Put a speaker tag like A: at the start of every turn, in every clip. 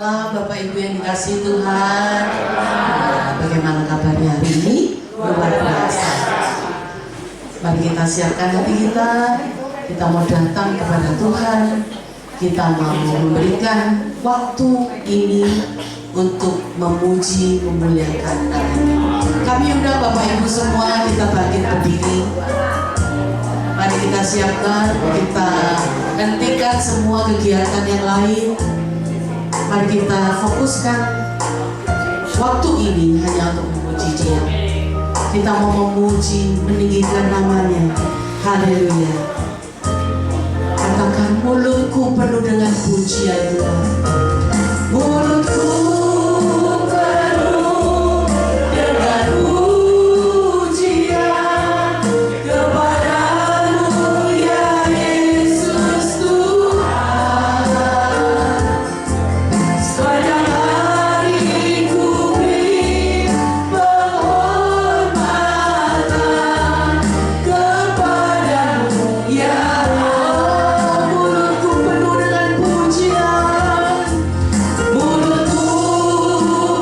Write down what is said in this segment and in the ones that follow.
A: Bapak Ibu yang dikasihi Tuhan, bagaimana kabarnya hari ini? Luar biasa. Mari kita siapkan hati kita mau datang kepada Tuhan, kita mau memberikan waktu ini untuk memuji, memuliakan namanya. Kami undang Bapak Ibu semua, kita bangkit berdiri. Mari kita siapkan, kita hentikan semua kegiatan yang lain. Mari kita fokuskan waktu ini hanya untuk memuji Dia. Kita mau memuji, meninggikan namanya. Haleluya. Katakan, mulutku penuh dengan pujian Tuhan. Mulutku penuh dengan pujian kepadamu ya Yesus Tuhan. Sepanjang hari ku beri penghormatan kepadamu ya Allah. Mulutku penuh dengan pujian, mulutku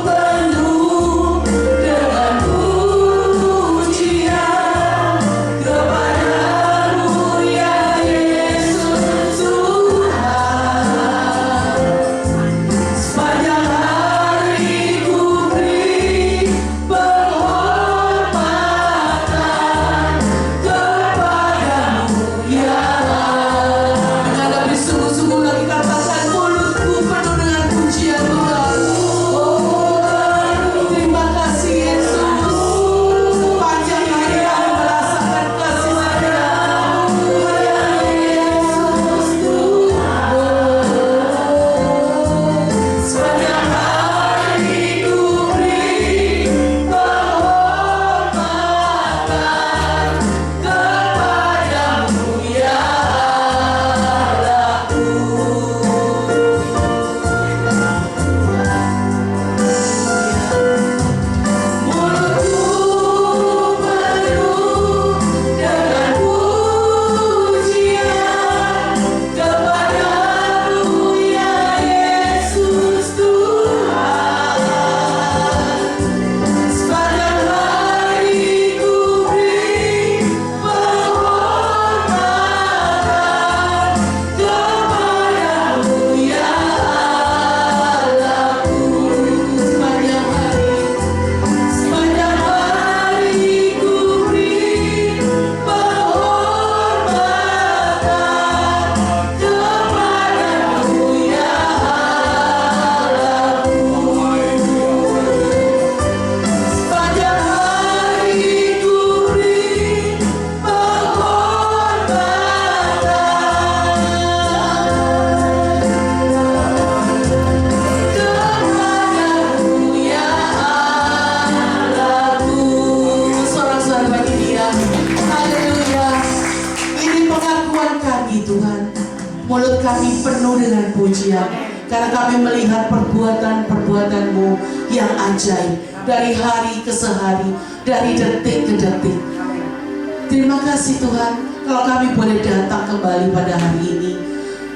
A: penuh dengan pujian kepadamu ya Yesus Tuhan. Sepanjang hari ku beri penghormatan kepadamu ya Allah. Dengan bersungguh-sungguh lagi katakan, mulutku penuh dengan pujian Tuhan. Oh, terima kasih Yesus. Sepanjang hari kami merasakan kasih sayang-Mu ya Yesus Tuhan. Sepanjang hari ku beri penghormatan kepadamu ya Allahku. Mulutku penuh dengan pujian kepadamu ya Yesus Tuhan. Sepanjang hari ku beri penghormatan kepadamu ya Allahku. Sepanjang hari ku beri penghormatan kepadamu ya Allahku. Sepanjang hari ku beri kepadamu ya Allahku. Sorak-sorai bagi Dia. Haleluya. Ini pengakuan kami Tuhan. Mulut kami penuh dengan pujian karena kami melihat perbuatan-perbuatan-Mu yang ajaib dari hari ke sehari, dari detik ke detik. Terima kasih Tuhan, kalau kami boleh datang kembali pada hari ini,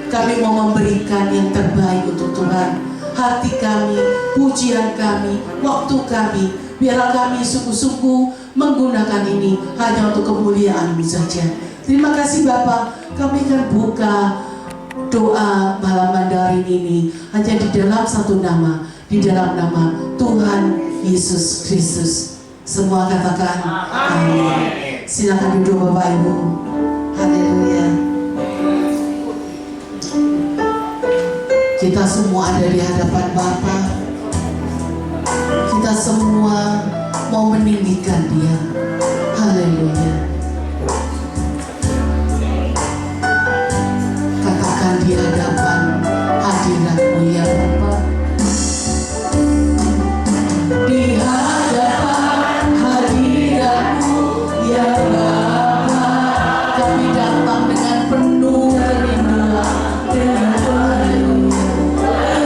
A: kami mau memberikan yang terbaik untuk Tuhan. Hati kami, pujian kami, waktu kami, biarlah kami sungguh-sungguh menggunakan ini hanya untuk kemuliaan-Mu saja. Terima kasih Bapak, kami akan buka doa malam Mandarin ini hanya di dalam satu nama, di dalam nama Tuhan Yesus Kristus. Semua katakan amin. Silakan duduk Bapak Ibu. Haleluya. Kita semua ada di hadapan Bapa. Kita semua mau meninggikan Dia. Haleluya. Katakan di hadapan hadirat-Mu ya Bapa. Di hadapan hadirat-Mu ya Bapa, kami datang dengan penuh kerinduan, dengan kerinduan.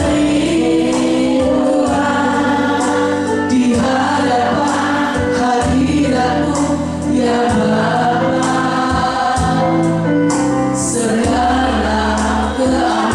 A: Di hadapan hadirat-Mu ya Bapa, segala keadaan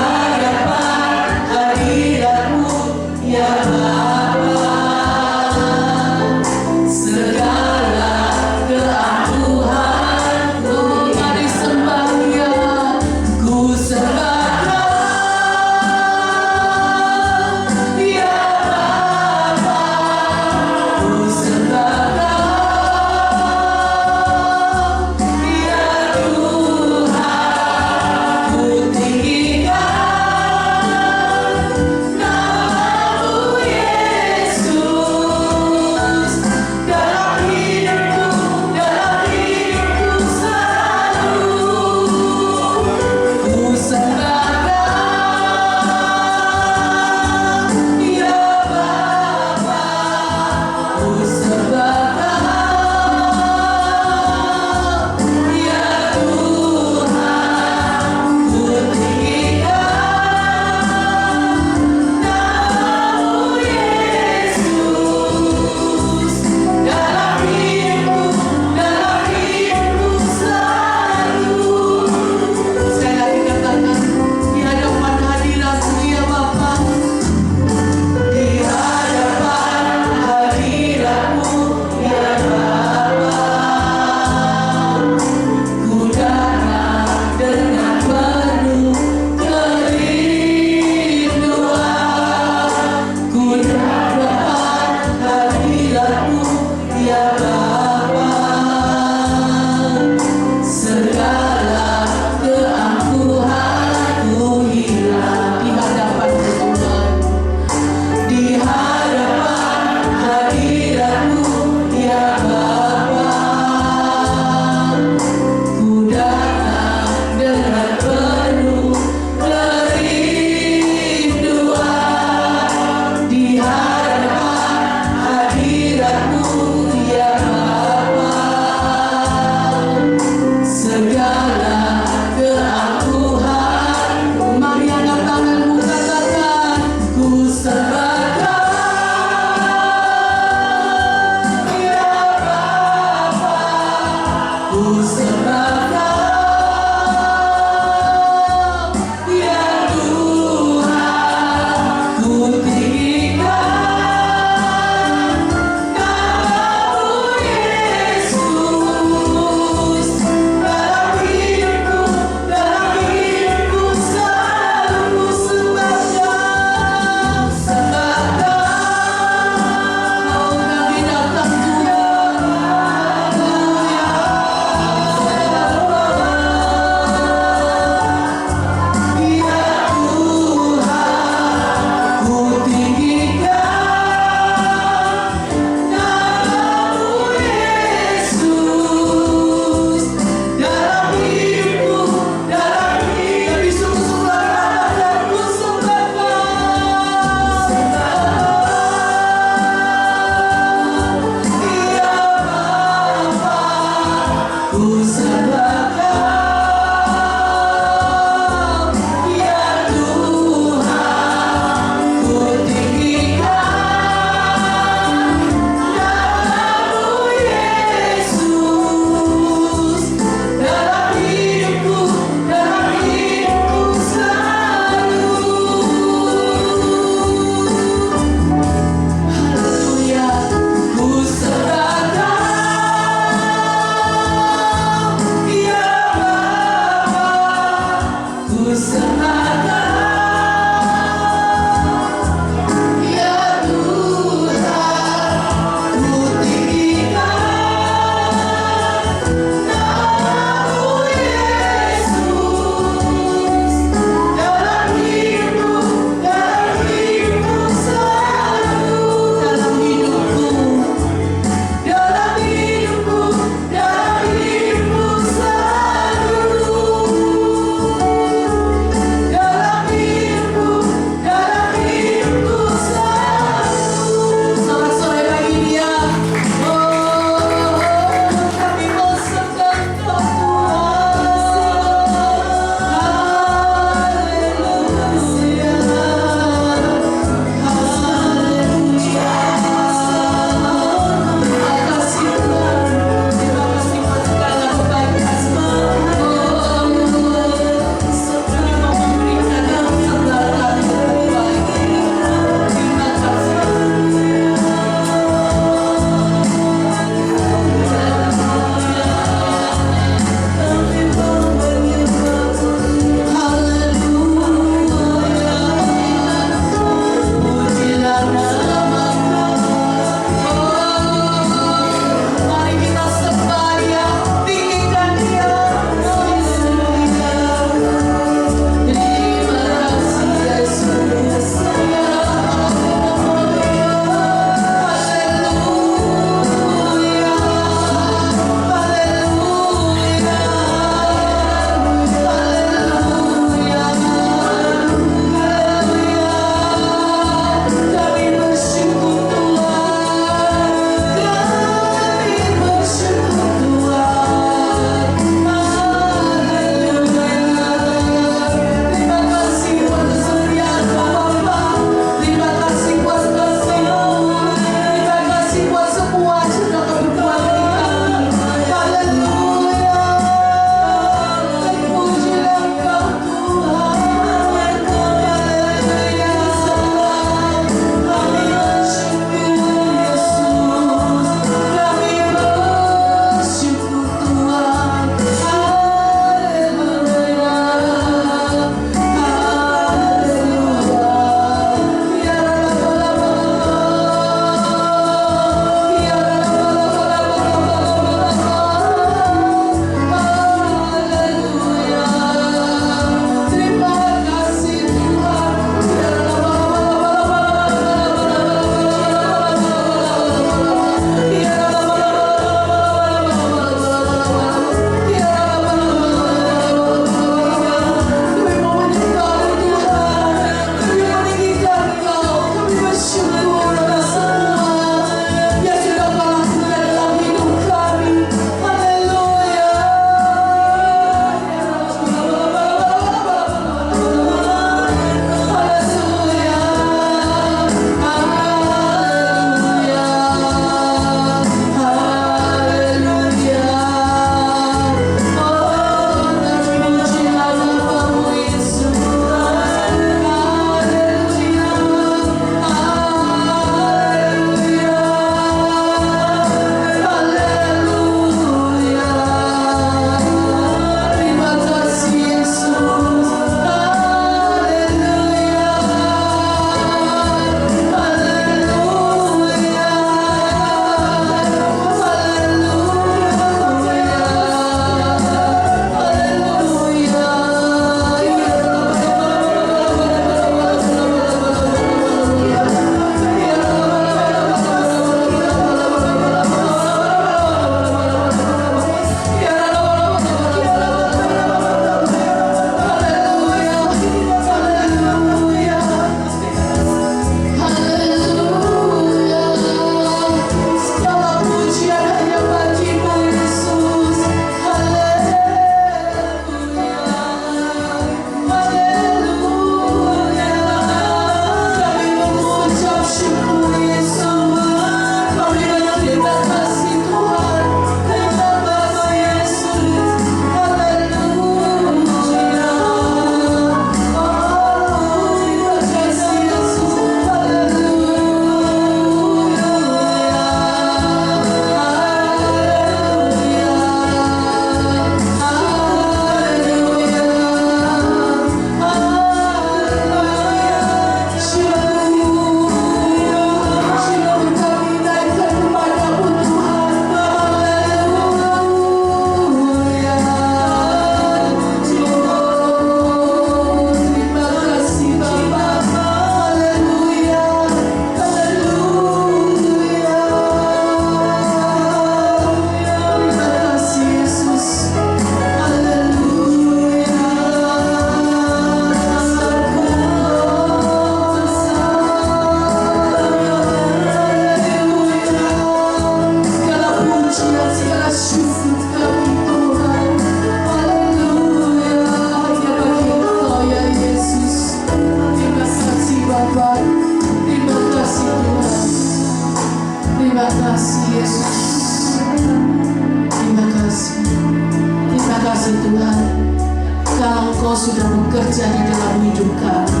A: kalau Engkau sudah bekerja di dalam hidup kami.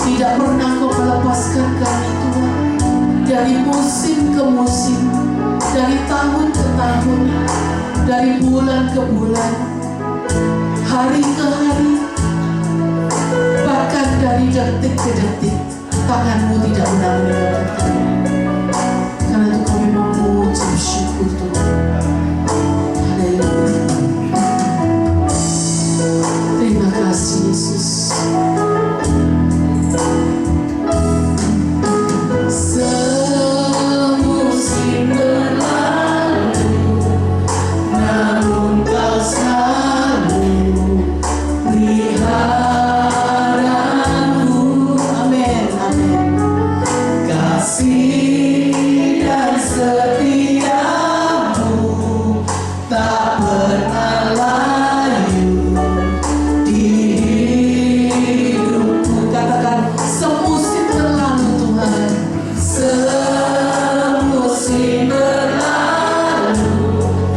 A: Tidak pernah Kau melepaskan kami Tuhan. Dari musim ke musim, dari tahun ke tahun, dari bulan ke bulan, hari ke hari, bahkan dari detik ke detik, tangan-Mu tidak pernah meninggalkan kami. Karena itu kami mengucap syukur Tuhan. Haleluya. Terima kasih Yesus. Semusim berlalu, namun Kau selalu peliharaku. Amin, amin. Kasih dan setiamu tak pernah layu di hidupku. Katakan, semusim berlalu Tuhan. Semusim berlalu,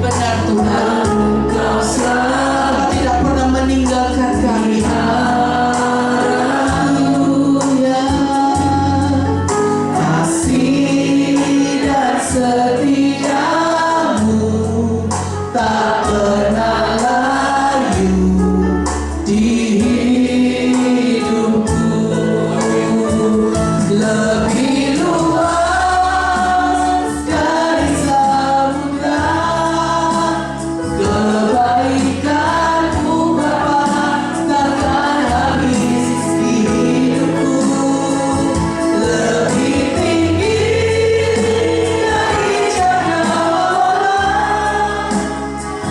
A: benar Tuhan, Kau selalu tidak pernah meninggalkan kami. Haleluya. Kasih dan setiamu tak pernah layu di hidupku. Lebih luas dari samudra kebaikan-Mu Bapa, takkan habis di hidupku. Lebih tinggi dari cakrawala,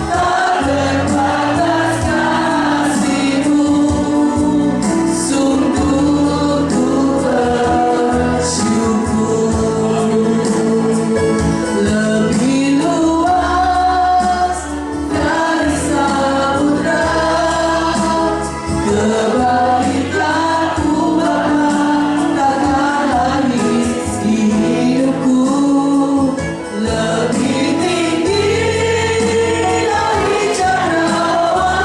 A: tak terbatas kasih-Mu. Sungguh ku bersyukur. Lebih luas dari samudra kebaikan-Mu Bapa, takkan habis di hidupku. Lebih tinggi dari cakrawala,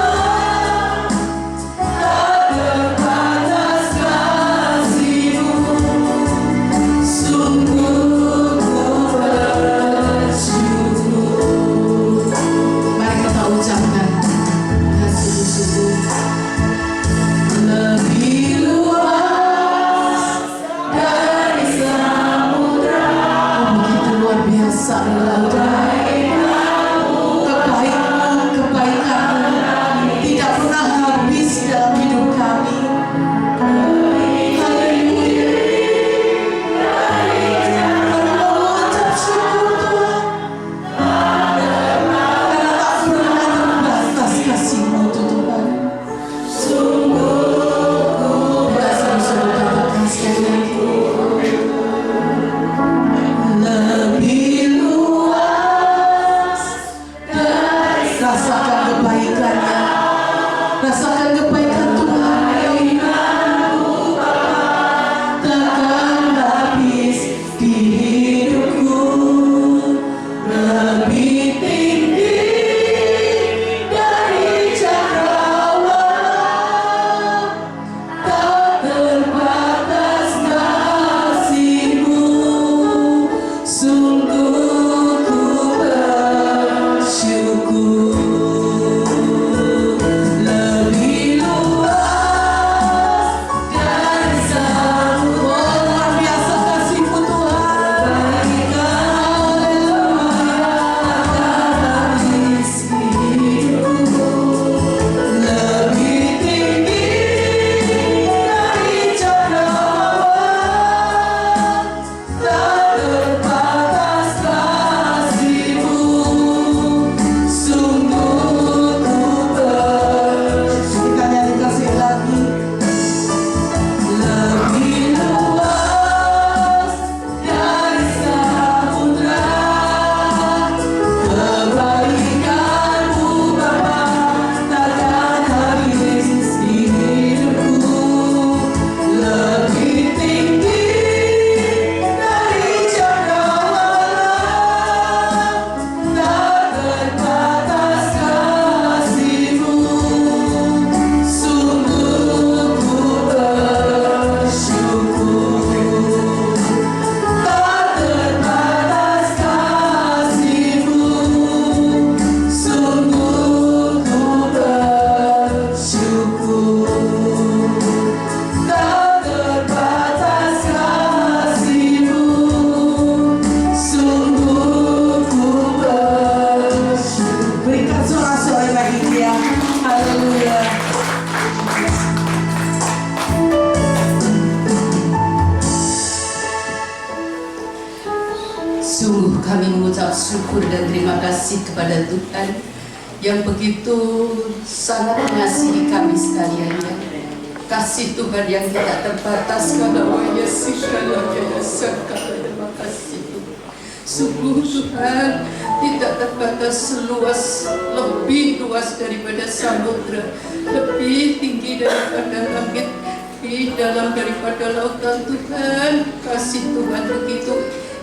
A: tak terbatas kasih-Mu. Sungguh ku bersyukur. Mari kita ucapkan dengan sungguh-sungguh. Lebih luas dari samudra. Oh, begitu luar biasa kebaikan-Mu tidak pernah habis dalam hidup kami. Haleluya. Kami mengucap syukur Tuhan, karena tak pernah terbatas kasih-Mu Tuhan. Sungguh ku katakan sekali lagi. Lebih luas dari, rasakan kebaikan-Nya, rasakan kebaikan Tuhan. Takkan habis di hidupku. Lebih tinggi dari cakrawala, tak terbatas kasih-Mu. Sungguh ku bersyukur. Lebih luas
B: syukur dan terima kasih kepada Tuhan yang begitu sangat mengasihi kami sekalian. Kasih Tuhan yang tidak terbatas, kalau Yesus kalau terima kasih Tuhan. Sungguh Tuhan tidak terbatas, seluas, lebih luas daripada samudra, lebih tinggi daripada langit, lebih dalam daripada lautan. Tuhan, kasih Tuhan begitu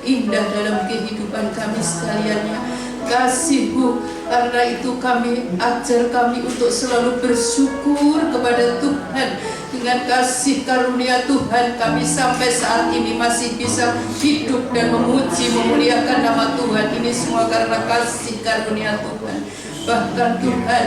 B: indah dalam kehidupan kami sekaliannya. Kasih-Mu, karena itu kami ajar kami untuk selalu bersyukur kepada Tuhan. Dengan kasih karunia Tuhan, kami sampai saat ini masih bisa hidup dan memuji, memuliakan nama Tuhan. Ini semua karena kasih karunia Tuhan. Bahkan Tuhan,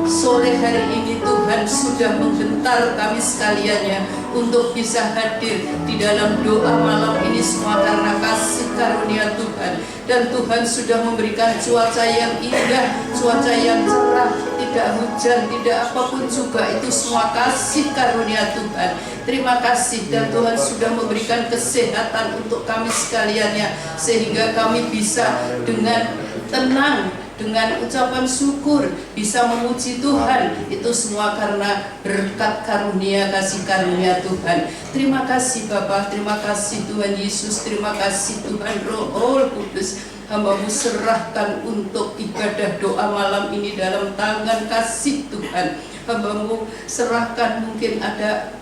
B: sore hari ini Tuhan sudah menggentar kami sekaliannya untuk bisa hadir di dalam doa malam ini, semua karena kasih karunia Tuhan. Dan Tuhan sudah memberikan cuaca yang indah, cuaca yang cerah, tidak hujan, tidak apapun juga, itu semua kasih karunia Tuhan. Terima kasih, dan Tuhan sudah memberikan kesehatan untuk kami sekaliannya, sehingga kami bisa dengan tenang, dengan ucapan syukur bisa memuji Tuhan. Itu semua karena berkat karunia, kasih karunia Tuhan. Terima kasih Bapa, terima kasih Tuhan Yesus, terima kasih Tuhan Roh Kudus. Hamba-Mu serahkan untuk ibadah doa malam ini dalam tangan kasih Tuhan. Hamba-Mu serahkan, mungkin ada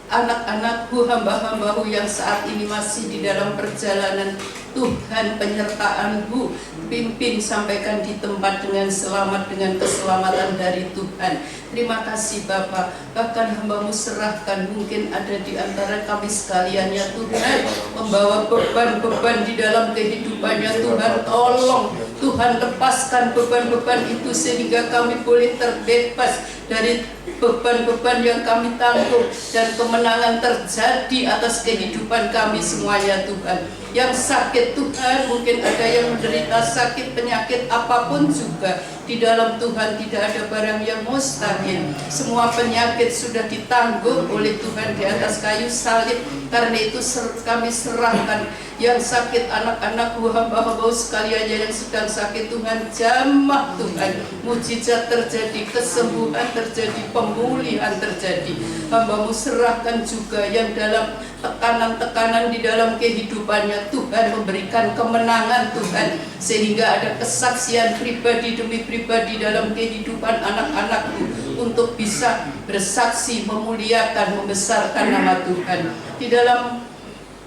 B: anak-anak-Mu, hamba-hamba-Mu yang saat ini masih di dalam perjalanan. Tuhan, penyertaan-Mu, pimpin, sampaikan di tempat dengan selamat, dengan keselamatan dari Tuhan. Terima kasih Bapa. Bahkan hamba-Mu serahkan, mungkin ada di antara kami sekalian ya Tuhan, membawa beban-beban di dalam kehidupannya. Tuhan, tolong Tuhan, lepaskan beban-beban itu sehingga kami boleh terbebas dari beban-beban yang kami tanggung, dan kemenangan terjadi atas kehidupan kami semuanya Tuhan. Yang sakit Tuhan, mungkin ada yang menderita sakit, penyakit apapun juga, di dalam Tuhan tidak ada barang yang mustahil. Semua penyakit sudah ditanggung oleh Tuhan di atas kayu salib. Karena itu kami serahkan yang sakit, anak-anak hamba-hamba sekalian yang sedang sakit. Tuhan, jamah Tuhan, mujizat terjadi, kesembuhan terjadi, pemulihan terjadi. Hamba-Mu serahkan juga yang dalam tekanan-tekanan di dalam kehidupannya. Tuhan, memberikan kemenangan Tuhan, sehingga ada kesaksian pribadi demi pribadi dalam kehidupan anak-anak-Mu untuk bisa bersaksi, memuliakan, membesarkan nama Tuhan. Di dalam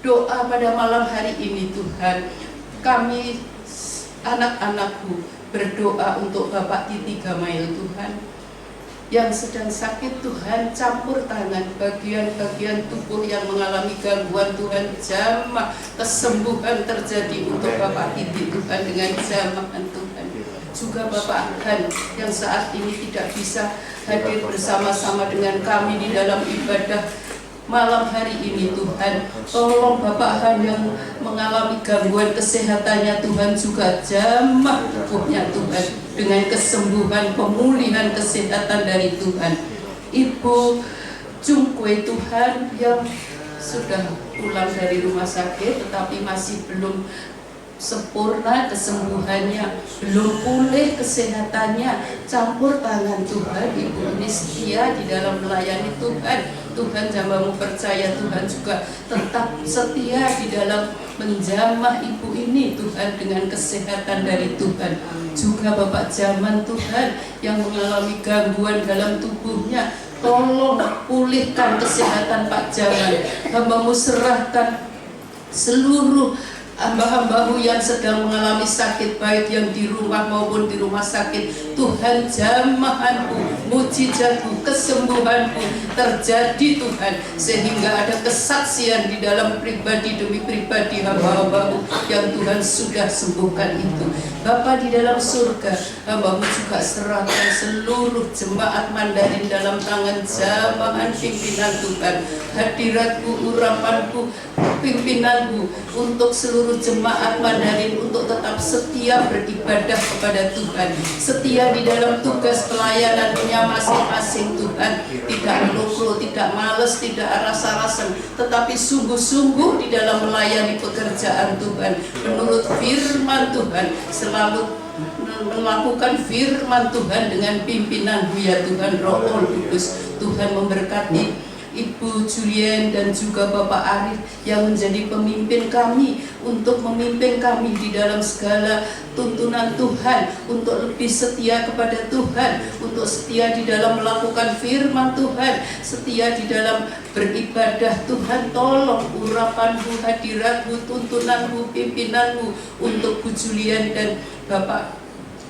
B: doa pada malam hari ini Tuhan, kami anak-anak-Mu berdoa untuk Bapak Titi Gamail Tuhan, yang sedang sakit. Tuhan, campur tangan bagian-bagian tubuh yang mengalami gangguan. Tuhan, jamah kesembuhan terjadi untuk Bapak Titi Tuhan, dengan jamahan Tuhan. Juga Bapak Han yang saat ini tidak bisa hadir bersama-sama dengan kami di dalam ibadah malam hari ini Tuhan, tolong Bapak Han yang mengalami gangguan kesehatannya Tuhan, juga jamah tubuhnya Tuhan dengan kesembuhan, pemulihan kesehatan dari Tuhan. Ibu Jungkwe Tuhan yang sudah pulang dari rumah sakit tetapi masih belum sempurna kesembuhannya, belum pulih kesehatannya, campur tangan Tuhan. Ibu ini setia di dalam melayani Tuhan. Tuhan, hamba-Mu percaya Tuhan juga tetap setia di dalam menjamah ibu ini Tuhan, dengan kesehatan dari Tuhan. Juga Bapak Jaman Tuhan yang mengalami gangguan dalam tubuhnya, tolong pulihkan kesehatan Pak Jaman. Hamba-Mu serahkan seluruh hamba-hamba-Mu yang sedang mengalami sakit, baik yang di rumah maupun di rumah sakit. Tuhan, jamahan-Mu, mujizat-Mu, kesembuhan-Mu terjadi Tuhan, sehingga ada kesaksian di dalam pribadi demi pribadi hamba-hamba-Mu yang Tuhan sudah sembuhkan itu. Bapa di dalam surga, hamba-Mu juga serahkan seluruh jemaat Mandarin dalam tangan jamahan pimpinan Tuhan. Hadirat-Mu, urapan-Mu, pimpinan-Mu untuk seluruh seluruh jemaat Mandarin untuk tetap setia beribadah kepada Tuhan, setia di dalam tugas pelayanannya masing-masing Tuhan, tidak melukro, tidak males, tidak rasa-rasan, tetapi sungguh-sungguh di dalam melayani pekerjaan Tuhan menurut firman Tuhan, selalu melakukan firman Tuhan dengan pimpinan-Mu ya Tuhan Roh Kudus. Tuhan memberkati Ibu Julien dan juga Bapak Arif yang menjadi pemimpin kami, untuk memimpin kami di dalam segala tuntunan Tuhan, untuk lebih setia kepada Tuhan, untuk setia di dalam melakukan firman Tuhan, setia di dalam beribadah. Tuhan tolong urapan-Mu, hadirat-Mu, tuntunan-Mu, pimpinan-Mu untuk Bu Julien dan Bapak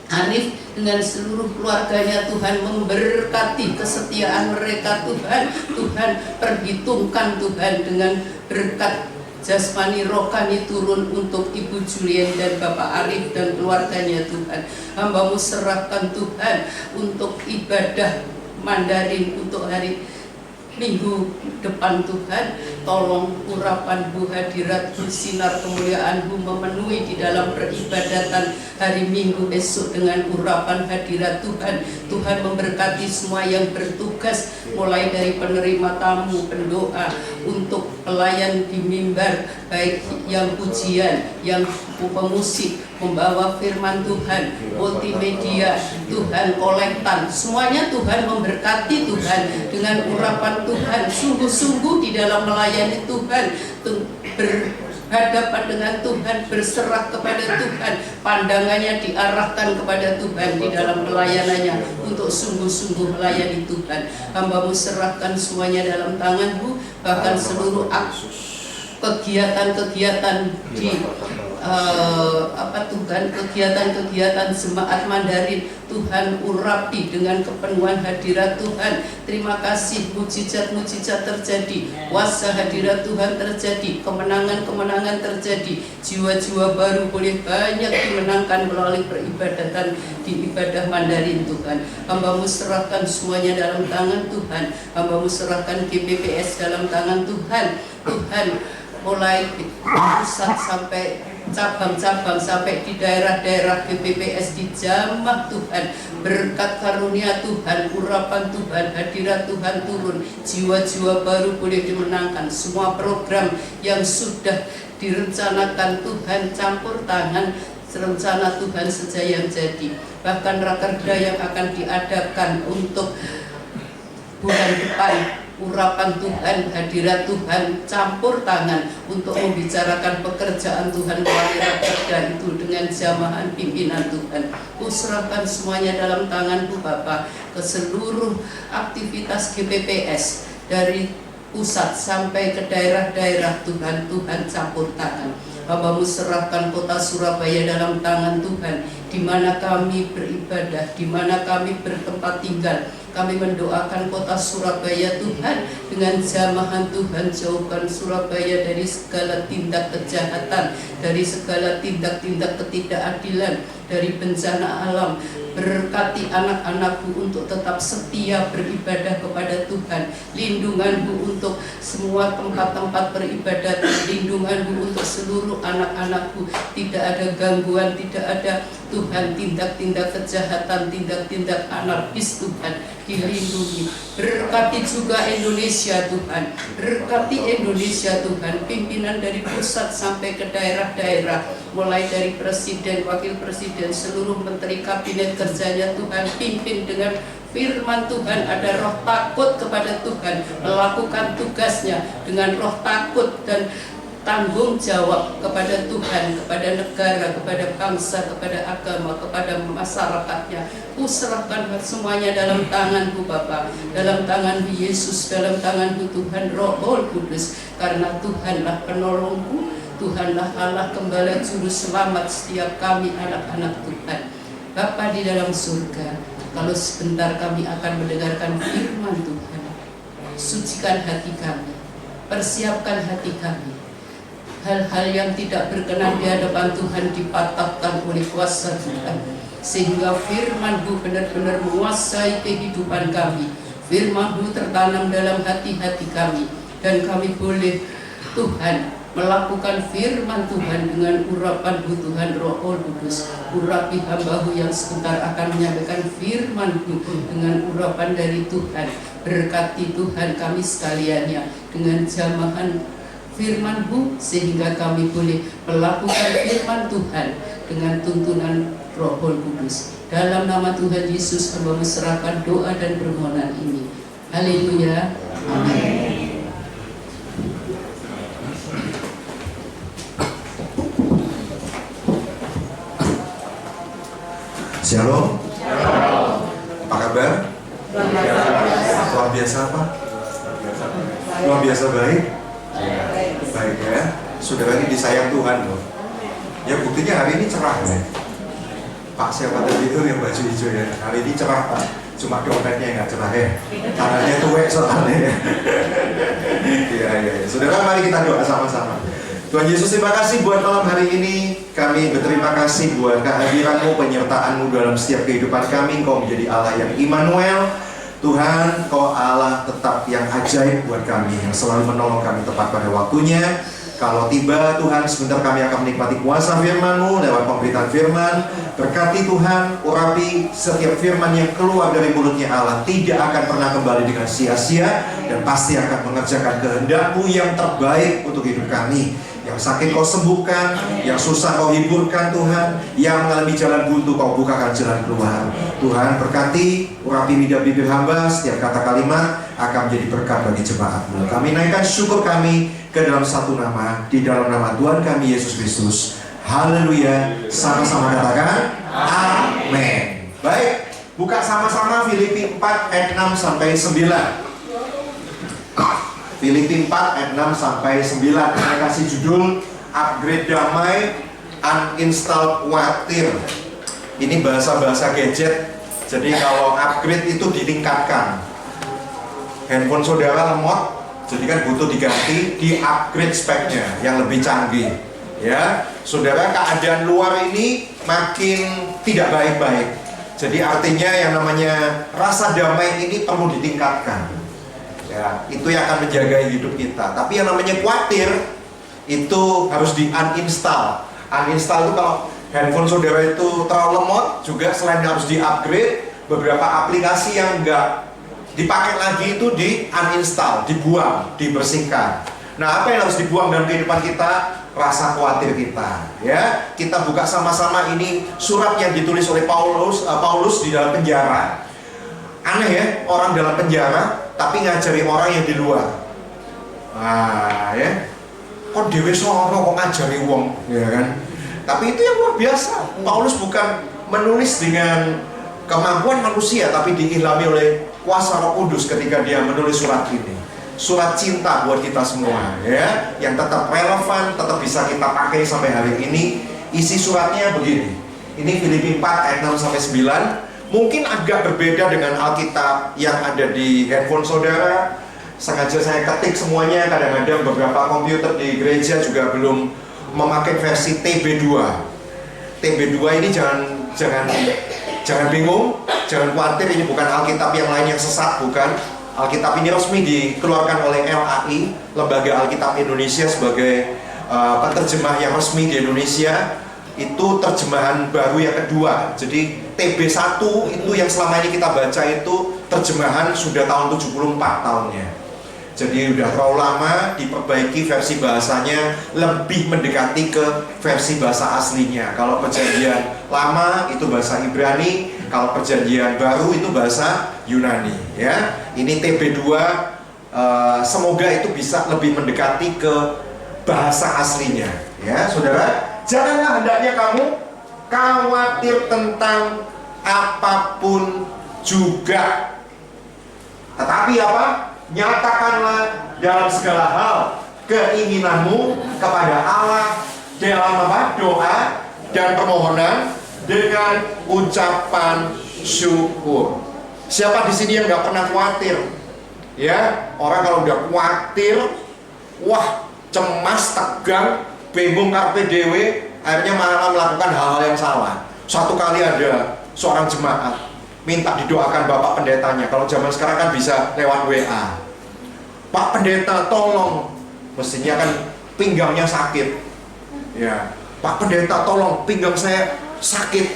B: Arif dengan seluruh keluarganya. Tuhan memberkati kesetiaan mereka Tuhan. Tuhan perhitungkan Tuhan dengan berkat jasmani rohani turun untuk Ibu Julien dan Bapak Arif dan keluarganya Tuhan. Hamba-Mu serahkan Tuhan untuk ibadah Mandarin untuk hari Minggu depan Tuhan. Tolong urapan-Mu, hadirat-Mu, sinar kemuliaan-Mu memenuhi di dalam peribadatan hari Minggu esok dengan urapan hadirat Tuhan. Tuhan memberkati semua yang bertugas, mulai dari penerima tamu, pendoa, untuk pelayan di mimbar, baik yang pujian, yang pemusik, membawa firman Tuhan, multimedia, Tuhan kolektan, semuanya Tuhan memberkati Tuhan dengan urapan Tuhan, sungguh-sungguh di dalam melayani Tuhan, berhadapan dengan Tuhan, berserah kepada Tuhan, pandangannya diarahkan kepada Tuhan di dalam pelayanannya untuk sungguh-sungguh melayani Tuhan. Hamba-Mu serahkan semuanya dalam tangan-Mu, bahkan seluruh kegiatan-kegiatan di kegiatan-kegiatan jemaat Mandarin Tuhan urapi dengan kepenuhan hadirat Tuhan. Terima kasih, mujizat-mujizat terjadi, kuasa hadirat Tuhan terjadi, kemenangan-kemenangan terjadi, jiwa-jiwa baru boleh banyak dimenangkan melalui peribadatan di ibadah Mandarin Tuhan. Hamba-Mu serahkan semuanya dalam tangan Tuhan. Hamba-Mu serahkan GPPS dalam tangan Tuhan. Tuhan, mulai pusat sampai cabang-cabang sampai di daerah-daerah GPPS di Jamah Tuhan, berkat karunia Tuhan, urapan Tuhan, hadirat Tuhan turun, jiwa-jiwa baru boleh dimenangkan. Semua program yang sudah direncanakan Tuhan campur tangan rencana Tuhan saja yang jadi. Bahkan rakerda yang akan diadakan untuk bulan depan, urapan Tuhan, hadirat Tuhan campur tangan untuk membicarakan pekerjaan Tuhan melalui rakerda itu dengan jamahan pimpinan Tuhan. Kuserahkan semuanya dalam tangan-Mu Bapa, ke seluruh aktivitas GPPS dari pusat sampai ke daerah-daerah Tuhan, Tuhan campur tangan. Hamba-Mu serahkan kota Surabaya dalam tangan Tuhan, di mana kami beribadah, di mana kami bertempat tinggal. Kami mendoakan kota Surabaya Tuhan, dengan jamahan Tuhan, jauhkan Surabaya dari segala tindak kejahatan, dari segala tindak-tindak ketidakadilan, dari bencana alam. Berkati anak-anak-Mu untuk tetap setia beribadah kepada Tuhan. Lindungan-Mu untuk semua tempat-tempat peribadatan, lindungan-Mu untuk seluruh anak-anak-Mu. Tidak ada gangguan, tidak ada Tuhan tindak-tindak kejahatan, tindak-tindak anarkis Tuhan, dilindungi. Berkati juga Indonesia Tuhan, berkati Indonesia Tuhan, pimpinan dari pusat sampai ke daerah-daerah, mulai dari presiden, wakil presiden, seluruh menteri kabinet kerjanya Tuhan, pimpin dengan firman Tuhan. Ada roh takut kepada Tuhan, melakukan tugasnya dengan roh takut dan tanggung jawab kepada Tuhan, kepada negara, kepada bangsa, kepada agama, kepada masyarakatnya. Kuserahkan semuanya dalam tangan-Mu Bapa, dalam tangan Yesus, dalam tangan-Mu Tuhan Roh Kudus, karena Tuhanlah penolongku, Tuhanlah Allah Gembala Juru Selamat setiap kami anak-anak Tuhan. Bapa di dalam surga, kalau sebentar kami akan mendengarkan firman Tuhan, sucikan hati kami, persiapkan hati kami. Hal-hal yang tidak berkenan di hadapan Tuhan dipatahkan oleh kuasa Tuhan, sehingga firman-Mu benar-benar menguasai kehidupan kami. Firman-Mu tertanam dalam hati-hati kami, dan kami boleh Tuhan melakukan firman Tuhan dengan urapan Tuhan Roh Kudus. Urapi hamba-Mu yang sebentar akan menyampaikan firman-Mu dengan urapan dari Tuhan. Berkati Tuhan kami sekaliannya dengan jamahan firman-Mu, sehingga kami boleh melakukan firman Tuhan dengan tuntunan Roh Kudus. Dalam nama Tuhan Yesus kami serahkan doa dan permohonan ini. Haleluya. Amin.
C: Shalom. Apa kabar? Luar biasa apa? Luar biasa baik? Baik ya. Saudara ini disayang Tuhan loh. Ya buktinya hari ini cerah ya. Pak siapa tadi itu yang baju hijau ya? Hari ini cerah Pak. Cuma dompetnya yang nggak cerah ya. Tangannya tuwek soalnya ya. Iya. Saudara mari kita doa sama-sama. Tuhan Yesus, terima kasih buat malam hari ini. Kami berterima kasih buat kehadiran-Mu, penyertaan-Mu dalam setiap kehidupan kami. Kau menjadi Allah yang Immanuel. Tuhan, Kau Allah tetap yang ajaib buat kami, yang selalu menolong kami tepat pada waktunya. Kalau tiba Tuhan, sebentar kami akan menikmati kuasa firman-Mu lewat pemberitaan firman. Berkati Tuhan, urapi setiap firman yang keluar dari mulutnya Allah tidak akan pernah kembali dengan sia-sia, dan pasti akan mengerjakan kehendak-Mu yang terbaik untuk hidup kami. Yang sakit Kau sembuhkan, yang susah Kau hiburkan Tuhan, yang mengalami jalan buntu Kau bukakan jalan keluar. Tuhan berkati, urapi lidah bibir hamba, setiap kata kalimat akan menjadi berkat bagi jemaat-Mu. Kami naikkan syukur kami ke dalam satu nama, di dalam nama Tuhan kami Yesus Kristus. Haleluya. Sama-sama katakan amin. Baik, buka sama-sama Filipi 4 ayat 6 sampai 9. Filipi 4 ayat 6 sampai 9. Saya kasih judul upgrade damai, uninstall khawatir. Ini bahasa-bahasa gadget. Jadi kalau upgrade itu ditingkatkan. Handphone saudara lemot, jadi kan butuh diganti, di upgrade speknya yang lebih canggih. Ya, saudara, keadaan luar ini makin tidak baik-baik. Jadi artinya yang namanya rasa damai ini perlu ditingkatkan. Ya, itu yang akan menjaga hidup kita. Tapi yang namanya khawatir itu harus di uninstall. Uninstall itu kalau handphone saudara itu terlalu lemot, juga selain harus di upgrade, beberapa aplikasi yang enggak dipakai lagi itu di uninstall, dibuang, dibersihkan. Nah, apa yang harus dibuang dalam kehidupan kita? Rasa khawatir kita. Ya, kita buka sama-sama ini surat yang ditulis oleh Paulus di dalam penjara. Aneh ya, orang dalam penjara tapi ngajari orang yang di luar. Nah, ya. Kok dhewe soro kok ngajari wong, ya kan? Tapi itu yang luar biasa. Paulus bukan menulis dengan kemampuan manusia, tapi diilhami oleh kuasa Roh Kudus ketika dia menulis surat ini. Surat cinta buat kita semua, ya, yang tetap relevan, tetap bisa kita pakai sampai hari ini. Isi suratnya begini. Ini Filipi 4 ayat 6 sampai 9. Mungkin agak berbeda dengan Alkitab yang ada di handphone saudara. Sengaja saya ketik semuanya. Kadang-kadang beberapa komputer di gereja juga belum memakai versi TB2. TB2 ini jangan bingung, jangan khawatir, ini bukan Alkitab yang lain yang sesat, bukan. Alkitab ini resmi dikeluarkan oleh LAI, Lembaga Alkitab Indonesia, sebagai penerjemah yang resmi di Indonesia. Itu terjemahan baru yang kedua. Jadi TB1 itu yang selama ini kita baca itu terjemahan sudah tahun 74 tahunnya. Jadi udah terlalu lama, diperbaiki versi bahasanya lebih mendekati ke versi bahasa aslinya. Kalau perjanjian lama itu bahasa Ibrani, kalau perjanjian baru itu bahasa Yunani, ya. Ini TB2, semoga itu bisa lebih mendekati ke bahasa aslinya, ya, saudara. Janganlah hendaknya kamu khawatir tentang apapun juga, tetapi apa? Nyatakanlah dalam segala hal keinginanmu kepada Allah dalam apa? Doa dan permohonan dengan ucapan syukur. Siapa di sini yang nggak pernah khawatir? Ya, orang kalau udah khawatir, wah, cemas, tegang, bingung karpe dewe, akhirnya malah melakukan hal-hal yang salah. Satu kali ada seorang jemaat minta didoakan bapak pendetanya. Kalau zaman sekarang kan bisa lewat WA. Pak pendeta tolong, mestinya kan pinggangnya sakit. Ya, Pak Pendeta tolong pinggang saya sakit,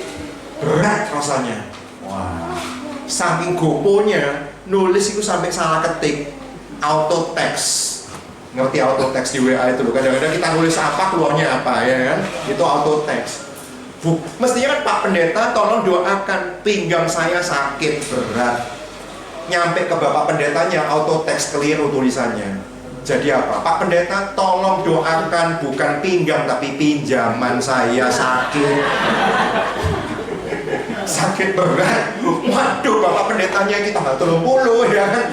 C: berat rasanya. Wah, saking goponya nulis itu sampai salah ketik, auto text. Ngerti auto text di WA itu loh, kadang-kadang kita nulis apa keluarnya apa, ya kan? Itu auto text. Mestinya kan Pak Pendeta tolong doakan pinggang saya sakit berat. Nyampe ke Bapak Pendetanya auto text keliru tulisannya. Jadi apa? Pak Pendeta tolong doakan bukan pinggang tapi pinjaman saya sakit. Sakit berat. Waduh, Bapak Pendetanya kita nggak 30 ya kan.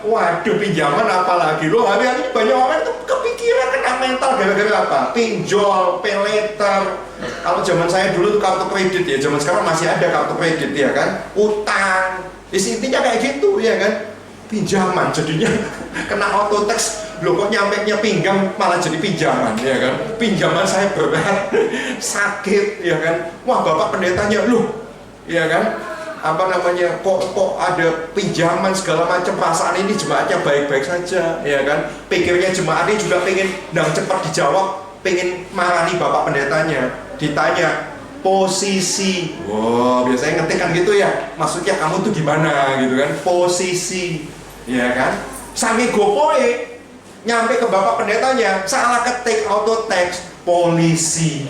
C: Waduh, pinjaman apalagi loh. Hari-hari banyak orang tuh kepikiran kena mental gara-gara apa? Pinjol, pay later. Kalau zaman saya dulu tuh kartu kredit ya, zaman sekarang masih ada kartu kredit ya kan. Utang. Intinya kayak gitu ya kan. Pinjaman jadinya kena auto text. Loh kok nyampenya pinggang malah jadi pinjaman ya kan. Pinjaman saya berat, sakit ya kan. Wah, Bapak Pendetanya loh ya kan. Apa namanya, kok ada pinjaman segala macam, perasaan ini jemaatnya baik-baik saja ya kan. Pikirnya jemaat ini juga pengen cepat dijawab, pengen marani Bapak Pendetanya. Ditanya posisi, wow, biasanya ngetik kan gitu ya, maksudnya kamu tuh gimana gitu kan, posisi ya kan. Saking gopoe nyampe ke Bapak Pendetanya salah ketik auto text polisi.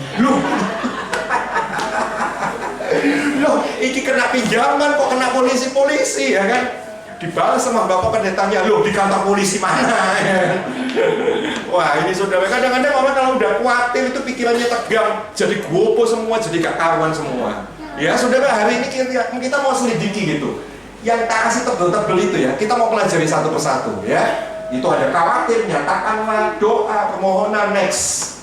C: Loh, iki kena pinjaman kok kena polisi ya kan? Dibalas sama Bapak Pendetanya, loh di kantor polisi mana ya? Wah, ini saudara, kadang-kadang orang kalau udah khawatir itu pikirannya tegang, jadi gopo semua, jadi gak karuan semua. Ya saudara, hari ini kita mau selidiki gitu. Yang tak kasih tebel-tebel itu ya, kita mau pelajari satu persatu ya. Itu ada khawatir, nyatakanlah, doa, permohonan, next.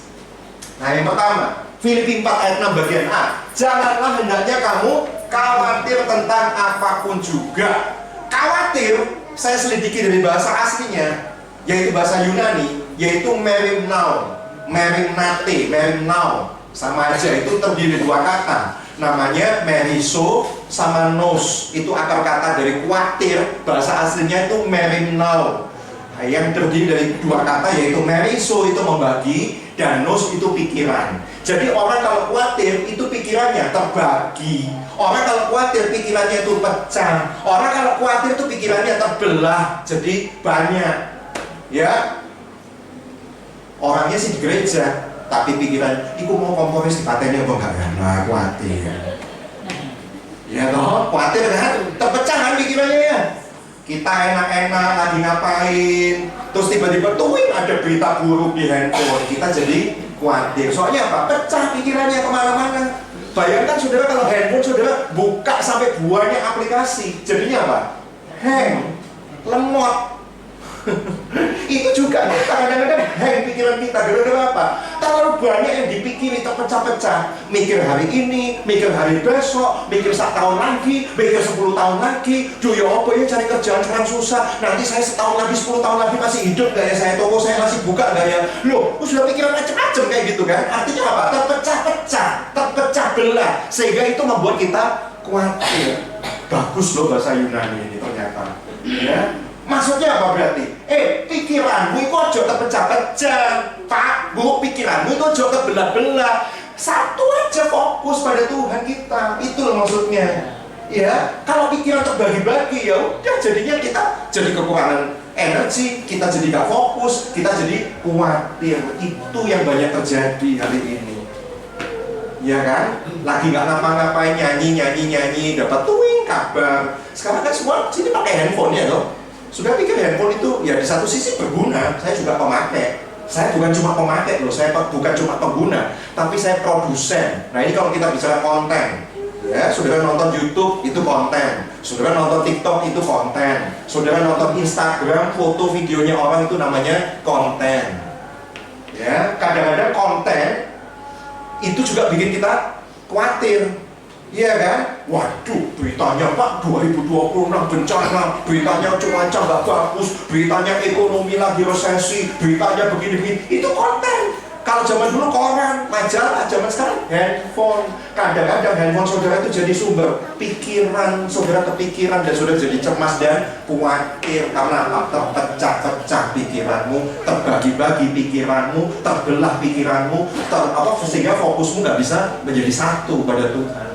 C: Nah, yang pertama, Filipi 4 ayat 6 bagian A. Janganlah hendaknya kamu khawatir tentang apapun juga. Khawatir, saya selidiki dari bahasa aslinya, yaitu bahasa Yunani, yaitu merimnao, merinate, merimnao. Sama aja, itu terdiri dua kata. Namanya meriso sama nos. Itu akar kata dari khawatir, bahasa aslinya itu merimnao. Nah, yang terdiri dari dua kata yaitu meriso itu membagi dan nos itu pikiran. Jadi orang kalau khawatir itu pikirannya terbagi. Orang kalau khawatir pikirannya itu pecah. Orang kalau khawatir itu pikirannya terbelah. Jadi banyak. Ya. Orangnya sih di gereja, tapi pikiran, iku mau kompromis di patenya apa enggak ya? Nah, khawatir. Ya toh, khawatir kan? Terpecah kan pikirannya ya. Kita enak-enak lagi ngapain, terus tiba-tiba tuwing ada berita buruk di handphone, kita jadi khawatir. Soalnya apa? Pecah pikirannya kemana-mana. Bayangkan saudara kalau handphone saudara buka sampai buahnya aplikasi, jadinya apa? Hang, lemot. Itu juga kadang-kadang hang pikiran kita. Gara-gara apa? Terlalu banyak yang dipikiri terpecah-pecah. Mikir hari ini, mikir hari besok, mikir 1 tahun lagi, mikir 10 tahun lagi. Duh ya apa ya, cari kerjaan sekarang susah. Nanti saya 1 tahun lagi, 10 tahun lagi masih hidup gak ya? Saya toko saya masih buka gak ya? Loh, sudah pikiran macam-macam kayak gitu kan? Artinya apa? Terpecah-pecah, terpecah belah. Sehingga itu membuat kita khawatir. Bagus loh bahasa Yunani ini ternyata. Ya. Maksudnya apa berarti? Pikiranmu itu aja terpecah-pecah, Pak, Bu, pikiranmu itu aja terbelah-belah. Satu aja fokus pada Tuhan kita. Itu loh maksudnya. Ya, kalau pikiran terbagi-bagi ya udah jadinya kita jadi kekurangan energi, kita jadi gak fokus, kita jadi khawatir. Itu yang banyak terjadi hari ini. Ya kan? Lagi gak ngapa-ngapain, nyanyi, dapat tuing kabar. Sekarang kan semua sini pakai handphone ya loh. Sudah pikir handphone itu ya di satu sisi berguna. Saya juga pemakai. Saya bukan cuma pemakai loh, saya bukan cuma pengguna, tapi saya produsen. Nah ini kalau kita bicara konten, ya, saudara nonton YouTube itu konten, saudara nonton TikTok itu konten, saudara nonton Instagram foto videonya orang itu namanya konten. Ya, kadang-kadang konten itu juga bikin kita khawatir. Iya kan? Waduh, beritanya Pak 2026 bencana, beritanya cuaca nggak bagus, beritanya ekonomi lagi resesi, beritanya begini-begini. Itu konten. Kalau zaman dulu koran, majalah, zaman sekarang handphone. Kadang-kadang handphone saudara itu jadi sumber pikiran, saudara kepikiran dan saudara jadi cemas dan khawatir karena apa? Terpecah-pecah pikiranmu, terbagi-bagi pikiranmu, terbelah pikiranmu, sehingga fokusmu nggak bisa menjadi satu pada Tuhan.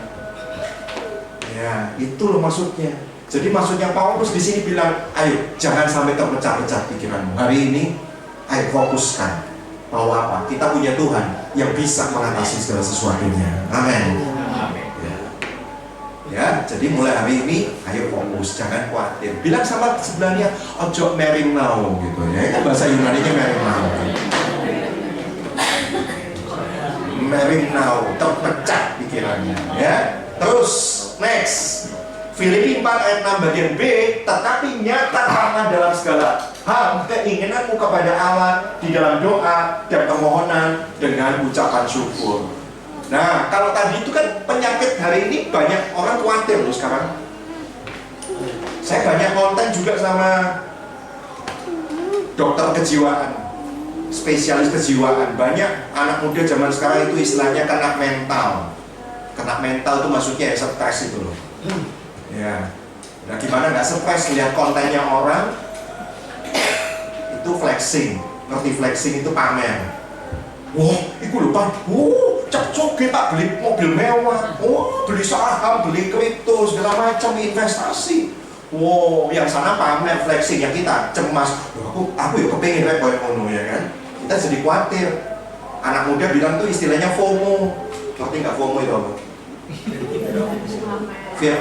C: Ya, itu loh maksudnya. Jadi maksudnya Paulus di sini bilang, ayo jangan sampai terpecah-pecah pikiranmu. Hari ini, ayo fokuskan. Bahwa apa? Kita punya Tuhan yang bisa mengatasi segala sesuatunya. Amin. Ya, jadi mulai hari ini, ayo fokus, jangan khawatir. Bilang sama sebelahnya, ojo mering now gitu ya. Itu bahasa Yunani-nya mering now. Mering now, terpecah pikirannya. Ya, terus next. Filipi 4 ayat 6 bagian B, tetapi nyatakanlah dalam segala hal keinginanmu kepada Allah di dalam doa dan permohonan dengan ucapan syukur. Nah, kalau tadi itu kan penyakit hari ini banyak orang khawatir loh sekarang. Saya banyak konten juga sama dokter kejiwaan, spesialis kejiwaan. Banyak anak muda zaman sekarang itu istilahnya kena mental. Kena mental itu maksudnya ya stres itu loh. Ya, nah gimana nggak stres lihat kontennya orang itu flexing, ngerti flexing itu pamer. Wah, itu lupa. Cocok pak beli mobil mewah, beli saham, beli kripto segala macam investasi. Wow, yang sana pamer flexing, yang kita cemas. Aku ya kepengen repot ngono ya kan. Kita jadi khawatir. Anak muda bilang tuh istilahnya FOMO. Ngerti nggak FOMO itu apa? Fear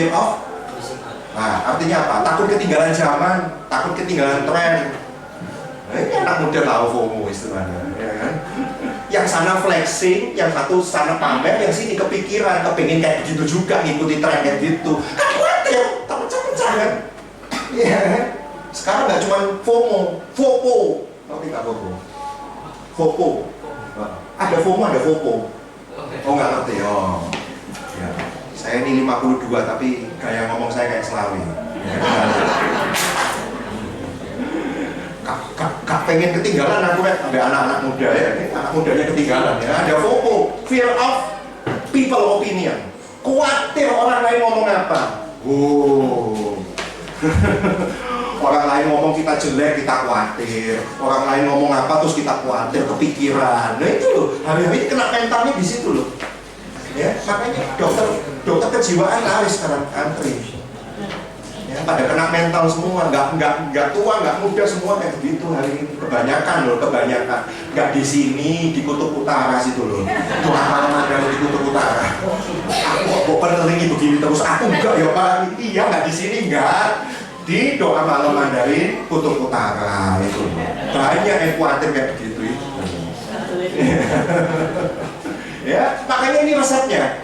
C: of? Nah, artinya apa? Takut ketinggalan zaman, takut ketinggalan tren. Nah, ini anak muda tahu FOMO istilahnya, ya kan? Yang sana flexing, yang satu sana pamer, yang sini kepikiran, kepengen kayak gitu juga, ngikuti tren kayak gitu. Kan khawatir, terpecah-pecah kan? Iya kan? Sekarang nggak cuma FOMO, FOPO. Ngerti nggak FOPO? FOPO. Ada FOMO, ada FOPO. Oh nggak ngerti, oh. Ya. Saya ini 52 tapi gaya ngomong saya kayak Selawi. Ya, Kak pengen ketinggalan aku ada anak-anak muda ya, anak mudanya ketinggalan ya. Ada FOMO, fear of people opinion. Khawatir orang lain ngomong apa. Orang lain ngomong kita jelek, kita khawatir. Orang lain ngomong apa terus kita khawatir, kepikiran. Nah itu loh, hari-hari kena mentalnya di situ loh. Ya, makanya dokter kejiwaan lari sekarang antri. Ya, pada kena mental semua, nggak tua, nggak muda semua kayak begitu hari ini. Kebanyakan loh, kebanyakan. Nggak di sini, di kutub utara situ loh. Tuh malam ada di kutub utara. Aku kok penelingi begini terus, aku enggak ya Pak. Iya nggak di sini nggak. Di doa malam Mandarin kutub utara itu. Banyak yang khawatir kayak begitu itu. Ya, makanya ini resepnya.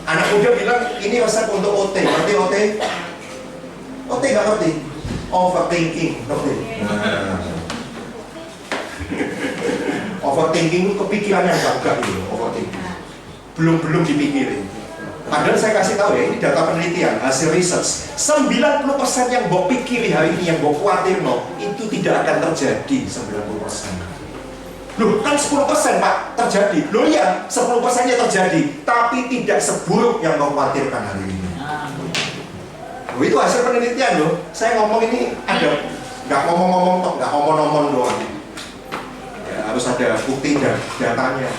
C: Anak muda bilang ini resep untuk OT. Ngerti OT? OT nggak ngerti? Overthinking, ngerti? Nah. Overthinking itu kepikiran yang gagah gitu. Overthinking. Belum dipikirin. Padahal saya kasih tahu ya, ini data penelitian, hasil research. 90% yang gue pikiri hari ini, yang gue khawatir itu tidak akan terjadi 90%. Loh, kan 10% Pak terjadi. Loh iya, 10%-nya terjadi, tapi tidak seburuk yang kau khawatirkan hari ini. Loh, itu hasil penelitian loh. Saya ngomong ini ada, nggak ngomong-ngomong toh, nggak ngomong-ngomong doang. Ya, harus ada bukti dan datanya.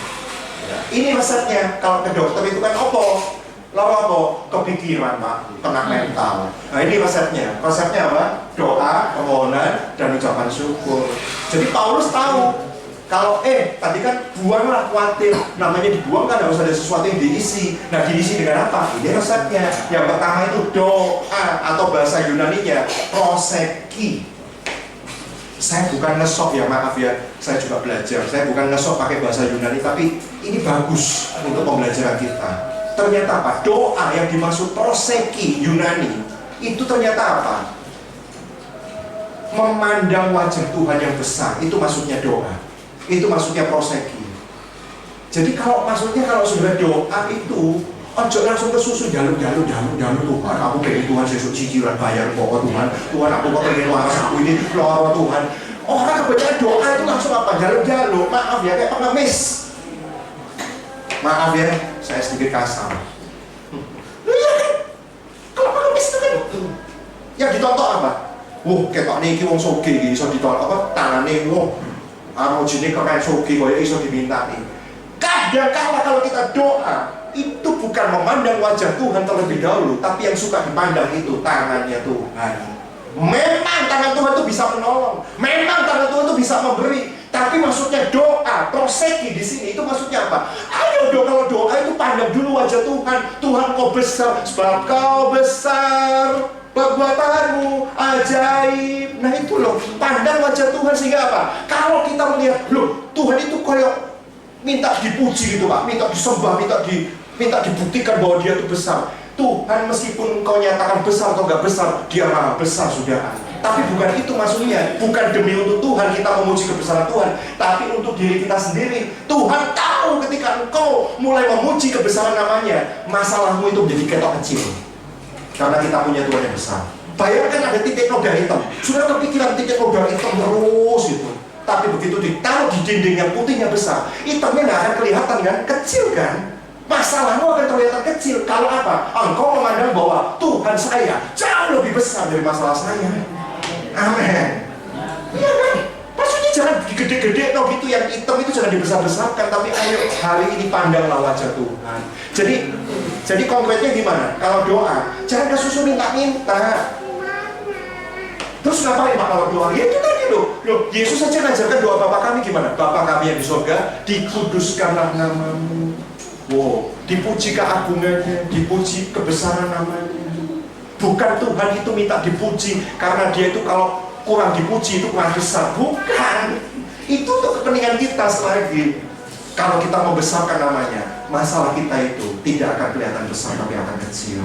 C: Ya, ini resepnya. Kalau ke dokter itu kan lalu apa? Kepikiran Pak, kena mental. Nah ini resepnya. Resepnya apa? Doa, permohonan, dan ucapan syukur. Jadi Paulus tahu. Kalau tadi kan buanglah khawatir, namanya dibuang kan harus ada sesuatu yang diisi. Nah diisi dengan apa? Ini resepnya. Yang pertama itu doa atau bahasa Yunaninya proseki. Saya bukan ngesok ya, maaf ya, saya juga belajar. Saya bukan ngesok pakai bahasa Yunani, tapi ini bagus untuk pembelajaran kita. Ternyata apa? Doa yang dimaksud proseki Yunani itu ternyata apa? Memandang wajah Tuhan yang besar, itu maksudnya doa. Itu maksudnya proseki. Jadi kalau sudah doa itu ojo langsung ke susu jaluk Tuhan. Aku pengen Tuhan sesuk cicilan bayar kok Tuhan. Tuhan aku kok pengen waras aku ini loro Tuhan. Orang kebanyakan doa itu langsung apa? Jaluk-jaluk, maaf ya, kayak pengemis. Maaf ya, saya sedikit kasar. Iya kan? Kalau pengemis itu kan yang ditonton apa? Wah, ketok niki wong soge iki iso ditonton apa? Tangane wong arojine keren soge kaya iso diminta nih. Kadang-kala kalau kita doa itu bukan memandang wajah Tuhan terlebih dahulu, tapi yang suka dipandang itu tangannya Tuhan. Memang tangan Tuhan itu bisa menolong, memang tangan Tuhan itu bisa memberi, tapi maksudnya doa, proseki di sini itu maksudnya apa? Ayo dong, kalau doa itu pandang dulu wajah Tuhan. Tuhan kau besar, sebab kau besar, perbuatanmu ajaib. Nah itu loh, pandang wajah Tuhan sehingga apa? Kalau kita melihat, loh Tuhan itu kayak minta dipuji gitu Pak, minta disembah, minta dibuktikan bahwa dia itu besar. Tuhan meskipun engkau nyatakan besar atau enggak besar, dia maha besar saudara. Tapi bukan itu maksudnya, bukan demi untuk Tuhan kita memuji kebesaran Tuhan, tapi untuk diri kita sendiri. Tuhan tahu ketika engkau mulai memuji kebesaran namanya, masalahmu itu menjadi ketok kecil. Karena kita punya Tuhan yang besar. Bayangkan ada titik noda hitam, sudah kepikiran titik noda hitam terus gitu. Tapi begitu ditaruh di dinding yang putihnya besar, hitamnya nggak akan kelihatan kan? Kecil kan? Masalahmu akan terlihat kecil. Kalau apa? Engkau memandang bahwa Tuhan saya jauh lebih besar dari masalah saya. Amin. Iya kan? Maksudnya jangan gede-gede no gitu, yang hitam itu jangan dibesar-besarkan. Tapi ayo hari ini pandanglah wajah Tuhan. Jadi konkretnya gimana? Kalau doa, jangan kesusu minta-minta. Terus ngapain Pak kalau doa? Ya itu tadi loh, Yesus saja ngajarkan doa Bapa kami gimana? Bapa kami yang di surga, dikuduskanlah namamu. Wow, dipuji keagungannya, dipuji kebesaran namanya. Bukan Tuhan itu minta dipuji karena dia itu kalau kurang dipuji itu kurang besar. Bukan. Itu untuk kepentingan kita selagi. Kalau kita membesarkan namanya, masalah kita itu tidak akan kelihatan besar tapi akan kecil.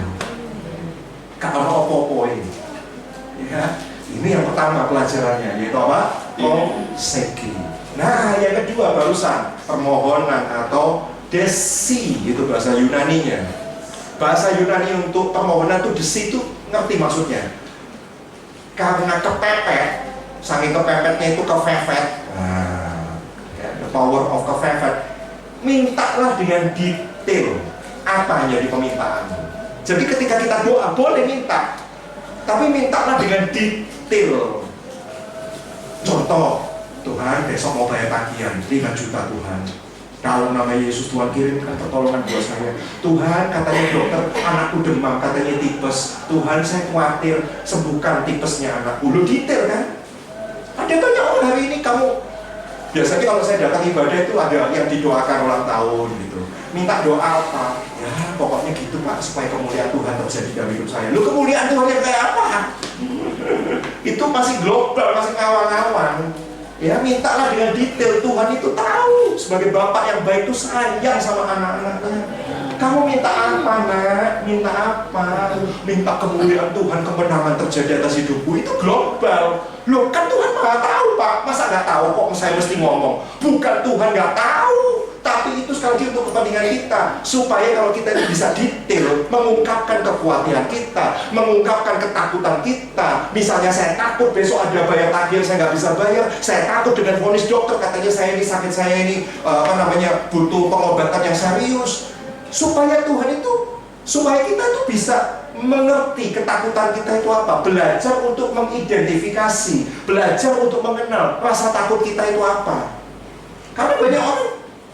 C: Karena apa-apa ini. Ya, ini yang pertama pelajarannya, yaitu apa? Proseki. Nah, yang kedua barusan permohonan atau desi, itu bahasa Yunaninya. Bahasa Yunani untuk permohonan itu desi itu ngerti maksudnya. Karena kepepet, saking kepepetnya itu kefefet. Nah, the power of kefefet. Mintalah dengan detail apa yang jadi permintaanmu. Jadi ketika kita doa boleh minta, tapi mintalah dengan detail. Contoh, Tuhan besok mau bayar tagihan 5 juta Tuhan. Kalau nama Yesus Tuhan kirimkan pertolongan buat saya. Tuhan katanya dokter anakku demam, katanya tipes. Tuhan saya khawatir, sembuhkan tipesnya anakku. Lu detail kan? Ada banyak orang hari ini kamu. Biasanya kalau saya datang ibadah itu ada yang didoakan ulang tahun gitu. Minta doa apa? Ya pokoknya gitu Pak, supaya kemuliaan Tuhan terjadi dalam hidup saya. Lu kemuliaan Tuhan yang kayak apa? Itu masih global, masih ngawang-ngawang. Ya mintalah dengan detail. Tuhan itu tahu sebagai Bapak yang baik itu sayang sama anak-anaknya. Kamu minta apa nak? Minta apa? Minta kemuliaan Tuhan, kemenangan terjadi atas hidupku. Itu global. Loh kan Tuhan nggak tahu Pak. Masa nggak tahu kok saya mesti ngomong? Bukan Tuhan nggak tahu, tapi itu sekali lagi untuk kepentingan kita, supaya kalau kita ini bisa detail mengungkapkan kekhawatiran kita, mengungkapkan ketakutan kita. Misalnya saya takut besok ada bayar tagihan saya nggak bisa bayar, saya takut dengan vonis dokter katanya saya ini sakit, saya ini butuh pengobatan yang serius. Supaya Tuhan itu, supaya kita itu bisa mengerti ketakutan kita itu apa, belajar untuk mengidentifikasi, belajar untuk mengenal rasa takut kita itu apa. Karena banyak orang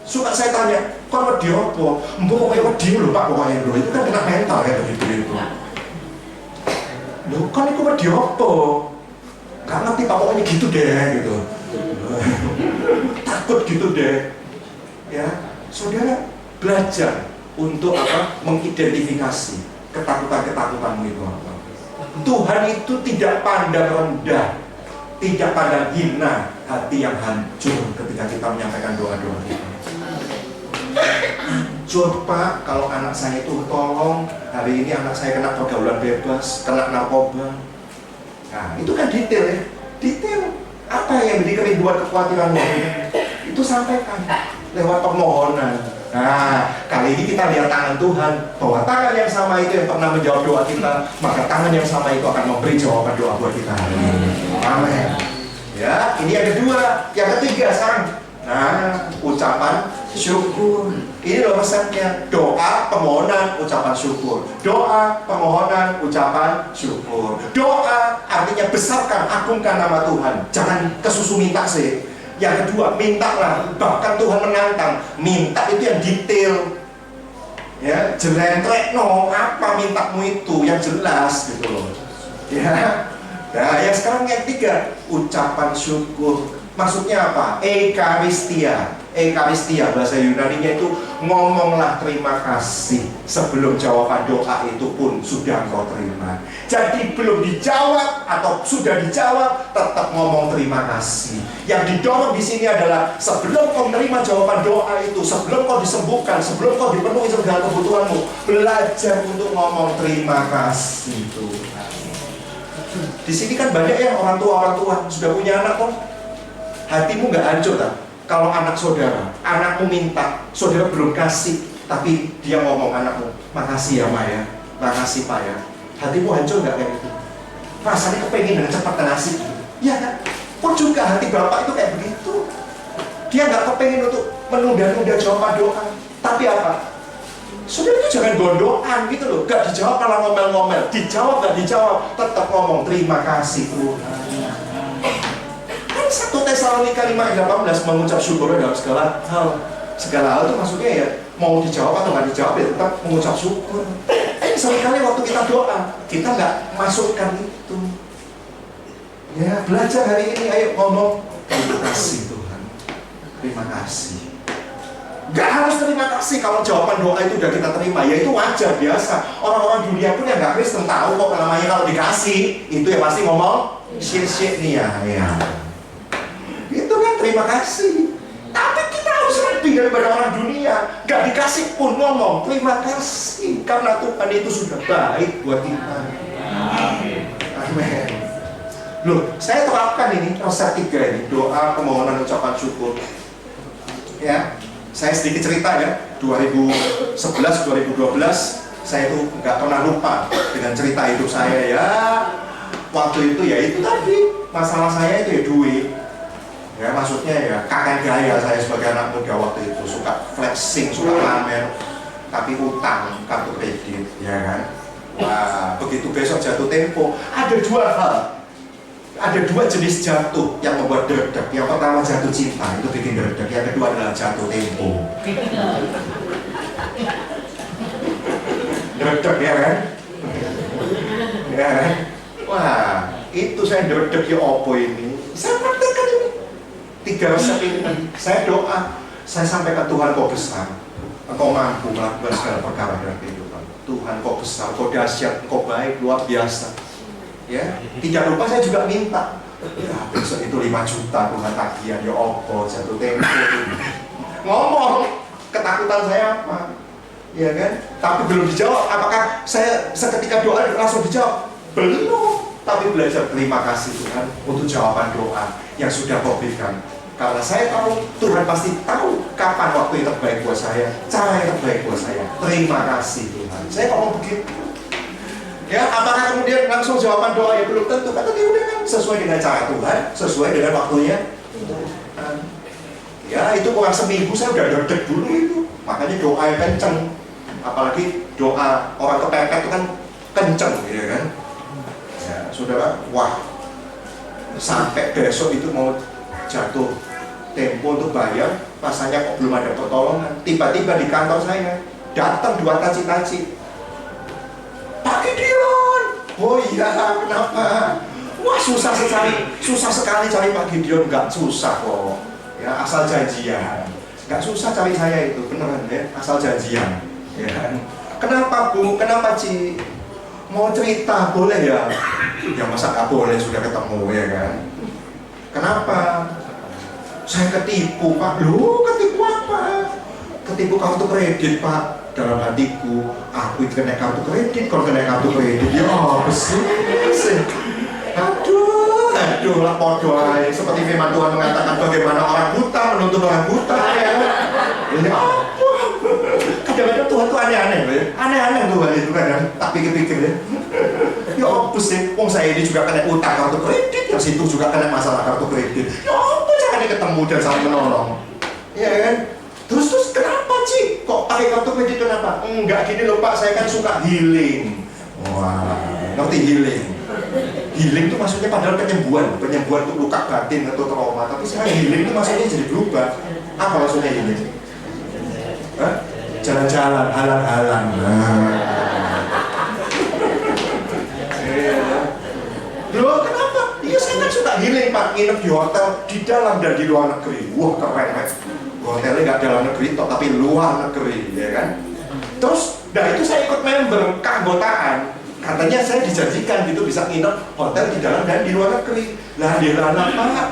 C: suka saya tanya, kok wedi apa? Mbok pokoknya wedi lho Pak, pokoknya lho, itu kan kena mental ya begitu itu. Loh kan itu wedi apa? Gak ngerti Pak, pokoknya gitu deh gitu. Takut gitu deh. Ya, saudara belajar untuk apa? Mengidentifikasi ketakutan-ketakutanmu itu apa. Tuhan itu tidak pandang rendah, tidak pandang hina hati yang hancur ketika kita menyampaikan doa-doa kita. Hancur Pak, kalau anak saya itu tolong, hari ini anak saya kena pergaulan bebas, kena narkoba. Nah, itu kan detail ya. Detail apa yang menjadi kerinduan kekhawatiranmu? Itu sampaikan lewat permohonan. Nah, kali ini kita lihat tangan Tuhan, bahwa tangan yang sama itu yang pernah menjawab doa kita, maka tangan yang sama itu akan memberi jawaban doa buat kita hari ini. Amin. Ya, ini yang kedua. Yang ketiga sekarang. Nah, ucapan syukur. Ini loh pesannya. Doa, permohonan, ucapan syukur. Doa, permohonan, ucapan syukur. Doa artinya besarkan, agungkan nama Tuhan. Jangan kesusu minta sih. Yang kedua, mintalah. Bahkan Tuhan menantang. Minta itu yang detail. Ya, jelentrek no, apa mintamu itu yang jelas gitu loh. Ya. Nah, yang sekarang yang ketiga, ucapan syukur. Maksudnya apa? Ekaristia. Ekaristia bahasa Yunaninya itu ngomonglah terima kasih sebelum jawaban doa itu pun sudah kau terima. Jadi belum dijawab atau sudah dijawab, tetap ngomong terima kasih. Yang didorong di sini adalah sebelum kau menerima jawaban doa itu, sebelum kau disembuhkan, sebelum kau dipenuhi segala kebutuhanmu, belajar untuk ngomong terima kasih Tuhan. Di sini kan banyak ya orang tua sudah punya anak kok. Hatimu nggak hancur tak? Kalau anak saudara, anakmu minta, saudara belum kasih, tapi dia ngomong anakmu, makasih ya Ma ya, makasih Pak ya. Hatimu hancur nggak kayak gitu? Rasanya kepengen dengan cepat ngasih, ya kan? Pun juga hati bapak itu kayak begitu. Dia nggak kepengen untuk menunda-nunda jawaban doa, tapi apa? Saudara itu jangan gondokan gitu loh, gak dijawab malah ngomel-ngomel, dijawab gak dijawab, tetap ngomong terima kasih Tuhan. Kan 1 Tesalonika 5:18 mengucap syukur dalam segala hal itu maksudnya ya mau dijawab atau gak dijawab ya tetap mengucap syukur. Seringkali waktu kita doa kita gak masukkan itu. Ya belajar hari ini, ayo ngomong terima kasih Tuhan, terima kasih. Gak harus terima kasih kalau jawaban doa itu udah kita terima, ya itu wajar biasa. Orang-orang dunia pun yang gak Kristen tahu kok namanya kalau dikasih itu ya pasti ngomong syir-syir nih ya. Itu kan terima kasih. Tapi kita harus lebih daripada orang dunia. Gak dikasih pun ngomong terima kasih karena Tuhan itu sudah baik buat kita. Amin. Loh, saya terapkan ini resep 3 ini, doa, permohonan, ucapan syukur. Ya. Saya sedikit cerita ya, 2011-2012 saya itu nggak pernah lupa dengan cerita hidup saya ya. Waktu itu ya itu tadi, masalah saya itu ya duit. Ya maksudnya ya kakek gaya saya sebagai anak muda waktu itu, suka flexing, suka pamer, tapi utang kartu kredit, ya kan. Wah, begitu besok jatuh tempo, ada 2 hal. Ada 2 jenis jatuh yang membuat deg-deg. Yang pertama jatuh cinta, itu bikin deg-deg. Yang kedua adalah jatuh tempo. Deg-deg ya kan? Ya kan? Wah, itu saya deg-deg ya opo ini. Saya praktekkan ini. 3 resep ini. Saya doa, saya sampaikan Tuhan kau besar. Engkau mampu melakukan segala perkara dalam kehidupan. Tuhan kau besar, kau dahsyat, kau baik, luar biasa. Ya, tidak lupa saya juga minta. Ya, besok itu 5 juta Tuhan tagihan, ya opo jatuh tempo. Ngomong ketakutan saya apa? Ya kan? Tapi belum dijawab. Apakah saya seketika doa langsung dijawab? Belum. Tapi belajar terima kasih Tuhan untuk jawaban doa yang sudah kau berikan. Karena saya tahu Tuhan pasti tahu kapan waktu yang terbaik buat saya, cara yang terbaik buat saya. Terima kasih Tuhan. Saya ngomong begitu. Ya, apakah kemudian langsung jawaban doa ya belum tentu. Kata dia udah kan sesuai dengan cara Tuhan, sesuai dengan waktunya. Ya, itu kurang seminggu saya udah deg-deg dulu itu. Makanya doa yang kenceng. Apalagi doa orang kepepet itu kan kenceng, ya kan. Ya, saudara, wah. Sampai besok itu mau jatuh tempo untuk bayar, rasanya kok belum ada pertolongan. Tiba-tiba di kantor saya datang 2 taci-taci. Pak Gideon, oh iya kenapa? Wah susah sekali cari Pak Gideon, nggak susah kok. Ya asal janjian, nggak susah cari saya itu beneran ya, asal janjian. Ya. Kenapa Bu? Kenapa Ci? Mau cerita boleh ya? Ya masa nggak boleh sudah ketemu ya kan? Kenapa? Saya ketipu Pak. Loh ketipu apa? Ketipu kartu kredit Pak. Dalam hatiku, aku itu kena kartu kredit, kalau kena kartu kredit, ya apa sih? Aduh lah podo aja. Seperti firman Tuhan mengatakan bagaimana orang buta menuntut orang buta ya. Ini apa? Kadang-kadang Tuhan tuh aneh-aneh ya. Aneh-aneh Tuhan itu kadang, tak pikir-pikir ya. Ya apa sih? Wong saya ini juga kena utang kartu kredit, yang situ juga kena masalah kartu kredit. Ya apa jangan ketemu dan saling menolong? Iya kan? Terus kenapa Ci? Kok pakai kartu kredit kenapa? Enggak gini loh Pak, saya kan suka healing. Wah, ngerti healing? Healing itu maksudnya padahal penyembuhan untuk luka batin atau trauma. Tapi sekarang healing itu maksudnya jadi berubah. Apa maksudnya healing? Hah? Jalan-jalan, halang-halang. Loh kenapa? Iya saya kan suka healing Pak, nginep di hotel di dalam dan di luar negeri. Wah keren kan? Hotelnya nggak dalam negeri toh, tapi luar negeri, ya kan? Terus, nah itu saya ikut member keanggotaan. Katanya saya dijanjikan gitu bisa nginep hotel di dalam dan di luar negeri. Lah di mana Pak?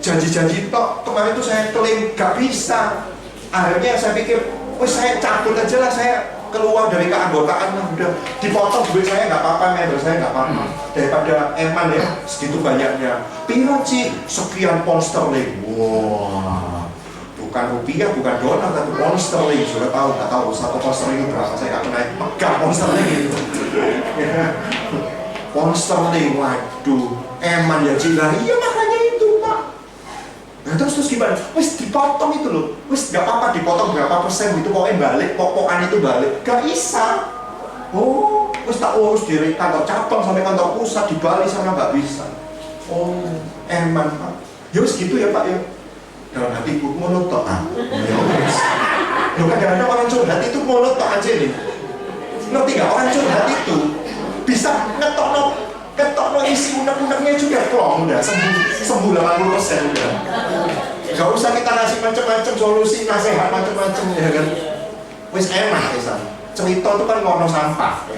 C: Janji-janji toh kemarin tuh saya klaim gak bisa. Akhirnya saya pikir, wes saya cabut aja lah, saya keluar dari keanggotaan lah, udah dipotong duit saya nggak apa-apa, member saya nggak apa-apa, daripada eman ya segitu banyaknya. Piro Ci? Sekian pound sterling. Wah, bukan rupiah, bukan dolar, tapi pound sterling. Sudah tahu nggak tahu satu pound sterling itu berapa? Saya nggak pernah pegang pound sterling itu. Pound sterling, waduh, eman ya Ci. Lah iya makanya itu Pak. Nah terus gimana? Wis dipotong itu loh. Wis gak apa-apa dipotong berapa persen gitu, pokoknya balik, pokokan itu balik. Gak bisa. Oh, wis tak urus dari kantor cabang sampai kantor pusat di Bali sana gak bisa. Oh, eman Pak. Ya wis gitu ya Pak ya. Dalam hatiku ngono tok. Ya wis. Loh kadang-kadang orang curhat itu ngono tok aja nih. Ngerti gak orang curhat itu bisa ketokno isi unek-uneknya juga plong, udah sembuh 80% udah. Gak usah kita ngasih macam-macam solusi, nasihat macam-macam ya kan. Wis enak ya cerita itu kan ngono sampah.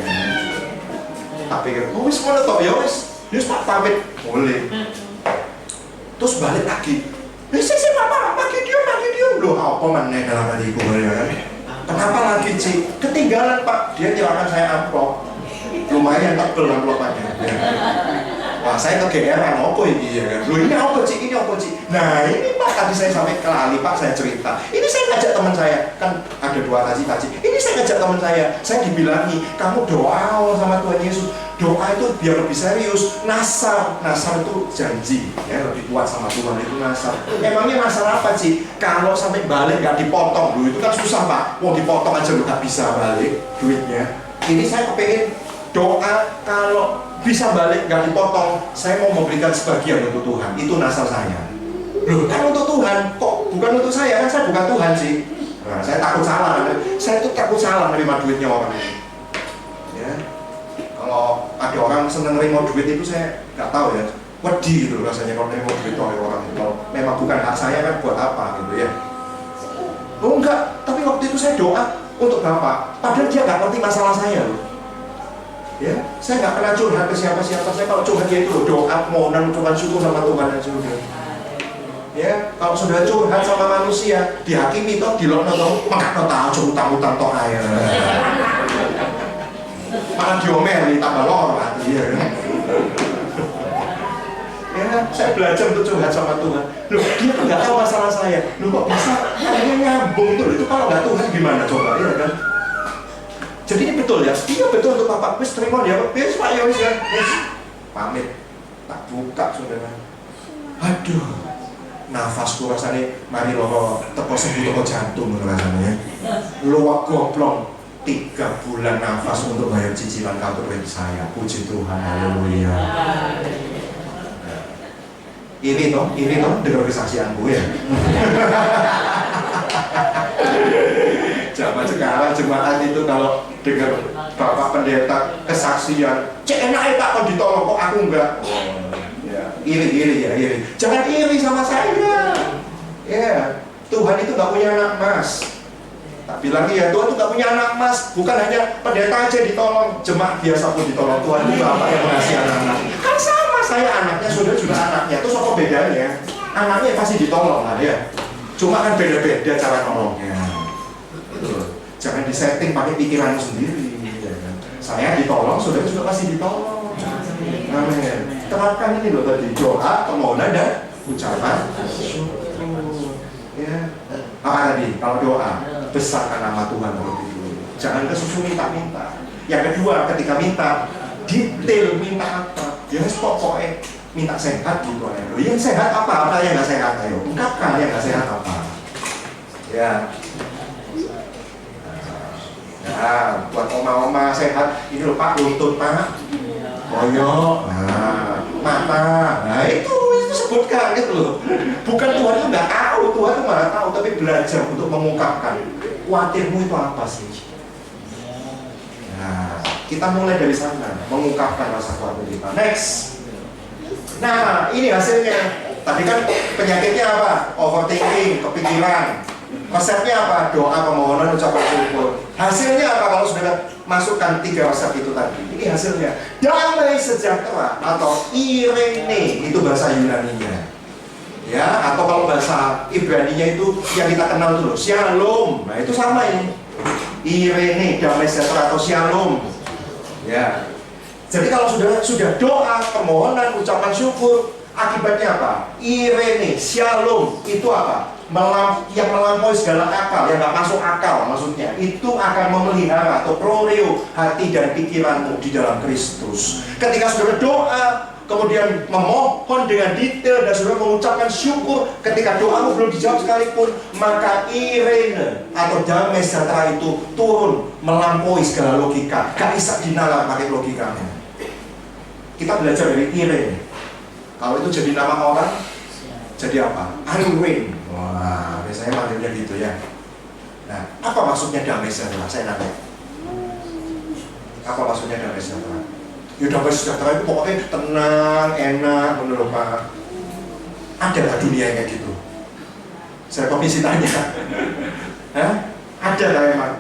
C: Tak pikir, oh wis ngono tok ya wis tak pamit boleh. Terus balik lagi. Wis Mama, pagi dia loh apa meneh dalam hatiku ya kan. Kenapa lagi Ci? Ketinggalan Pak, dia nyerahkan saya amplop. Lumayan tebel amplopannya. Wah saya kegeeran, apa ini ya kan? Loh ini apa Ci? Ini apa Ci? Nah ini Pak, tadi saya sampai ke Lali Pak, saya cerita. Ini saya ngajak teman saya, kan ada 2 taji. Ini saya ngajak teman saya dibilangi, kamu doa sama Tuhan Yesus. Doa itu biar lebih serius. Nasar itu janji, ya lebih kuat sama Tuhan itu nasar. Emangnya nasar apa Ci? Kalau sampai balik nggak dipotong, dulu itu kan susah Pak. Mau dipotong aja nggak bisa balik duitnya. Ini saya kepengen doa kalau bisa balik nggak dipotong, saya mau memberikan sebagian untuk Tuhan. Itu nasar saya. Loh kan untuk Tuhan, kok bukan untuk saya? Kan saya bukan Tuhan sih. Nah, saya takut salah. Saya tuh takut salah menerima duitnya orang ini. Ya, kalau ada orang seneng nerima duit itu saya nggak tahu ya. Wedi gitu rasanya kalau nerima duit oleh orang itu. Kalau memang bukan hak saya kan buat apa gitu ya? Oh enggak, tapi waktu itu saya doa untuk Bapak. Padahal dia nggak ngerti masalah saya loh. Ya, saya nggak pernah curhat ke siapa-siapa. Saya kalau curhat dia itu loh, doa, mohon ucapan syukur sama Tuhan dan sudah. Ya, kalau sudah curhat sama manusia, dihakimi toh, dilokno toh, makanya tahu utang-utang toh air. Malah diomeli tambah lor ya. Ya, saya belajar untuk curhat sama Tuhan. Loh, dia tuh nggak tahu masalah saya. Loh kok bisa? Akhirnya nyambung tuh. Itu kalau nggak Tuhan gimana coba ya kan? Jadi ini betul ya, iya betul untuk Bapak. Wis terima dia, wis Pak ya wis ya, wis pamit, tak buka saudara. Aduh, nafasku rasanya mari loro teko sembuh teko jantung rasanya. Luwak goblok 3 bulan nafas untuk bayar cicilan kartu kredit saya. Puji Tuhan, haleluya. Ini toh dengar kesaksianku ya. Zaman sekarang jemaat itu kalau dengar Bapak Pendeta kesaksian, cek enak Pak kok ditolong kok aku enggak. Ya, iri. Jangan iri sama saya. Ya, Tuhan itu nggak punya anak emas. Tak bilang ya, Tuhan itu nggak punya anak emas. Bukan hanya pendeta aja ditolong, jemaat biasa pun ditolong. Tuhan itu Bapak yang mengasih anak-anak. Kan sama saya anaknya, saudara juga anaknya. Terus apa bedanya? Anaknya pasti ditolong lah ya. Cuma kan beda-beda cara nolongnya. Jangan disetting pakai pikiranmu sendiri ya kan? Saya ditolong, saudara juga pasti ditolong. Amin. Terapkan ini loh tadi, doa, permohonan dan ucapan syukur ya. Apa tadi? Kalau doa, besarkan nama Tuhan terlebih dulu. Jangan kesusu minta-minta. Yang kedua, ketika minta, detail minta apa. Ya pokoknya minta sehat gitu aja. Yang sehat apa yang nggak sehat ayo. Ungkapkan yang nggak sehat apa. Ya. Nah, buat oma-oma sehat, ini lho Pak, lutut Pak, boyok, nah, mata, nah itu sebutkan gitu loh. Bukan Tuhan itu nggak tahu, Tuhan itu nggak tahu, tapi belajar untuk mengungkapkan. Khawatirmu itu apa sih? Nah, kita mulai dari sana, mengungkapkan rasa khawatir kita. Next. Nah, ini hasilnya. Tadi kan penyakitnya apa? Overthinking, kepikiran. Resepnya apa? Doa, permohonan, ucapan syukur. Hasilnya apa kalau sudah masukkan 3 resep itu tadi? Ini hasilnya damai sejahtera atau irene, itu bahasa Yunaninya. Ya, atau kalau bahasa Ibraninya itu yang kita kenal dulu, shalom. Nah, itu sama ini. Irene, damai sejahtera atau shalom. Ya. Jadi kalau sudah doa, permohonan, ucapan syukur, akibatnya apa? Irene, shalom, itu apa? Yang melampaui segala akal, yang nggak masuk akal maksudnya, itu akan memelihara atau proreo hati dan pikiranmu di dalam Kristus. Ketika saudara doa, kemudian memohon dengan detail dan saudara mengucapkan syukur, ketika doamu belum dijawab sekalipun, maka irene atau damai sejahtera itu turun melampaui segala logika. Gak bisa dinalar pakai logikanya. Kita belajar dari irene. Kalau itu jadi nama orang, jadi apa? Irene. Wah, biasanya manggilnya gitu ya. Nah, apa maksudnya damai sejahtera? Saya nanya. Apa maksudnya damai sejahtera? Ya damai sejahtera itu pokoknya tenang, enak, menurut Pak. Ada nggak dunia yang kayak gitu? Saya komisi tanya. Hah? Ada nggak emang?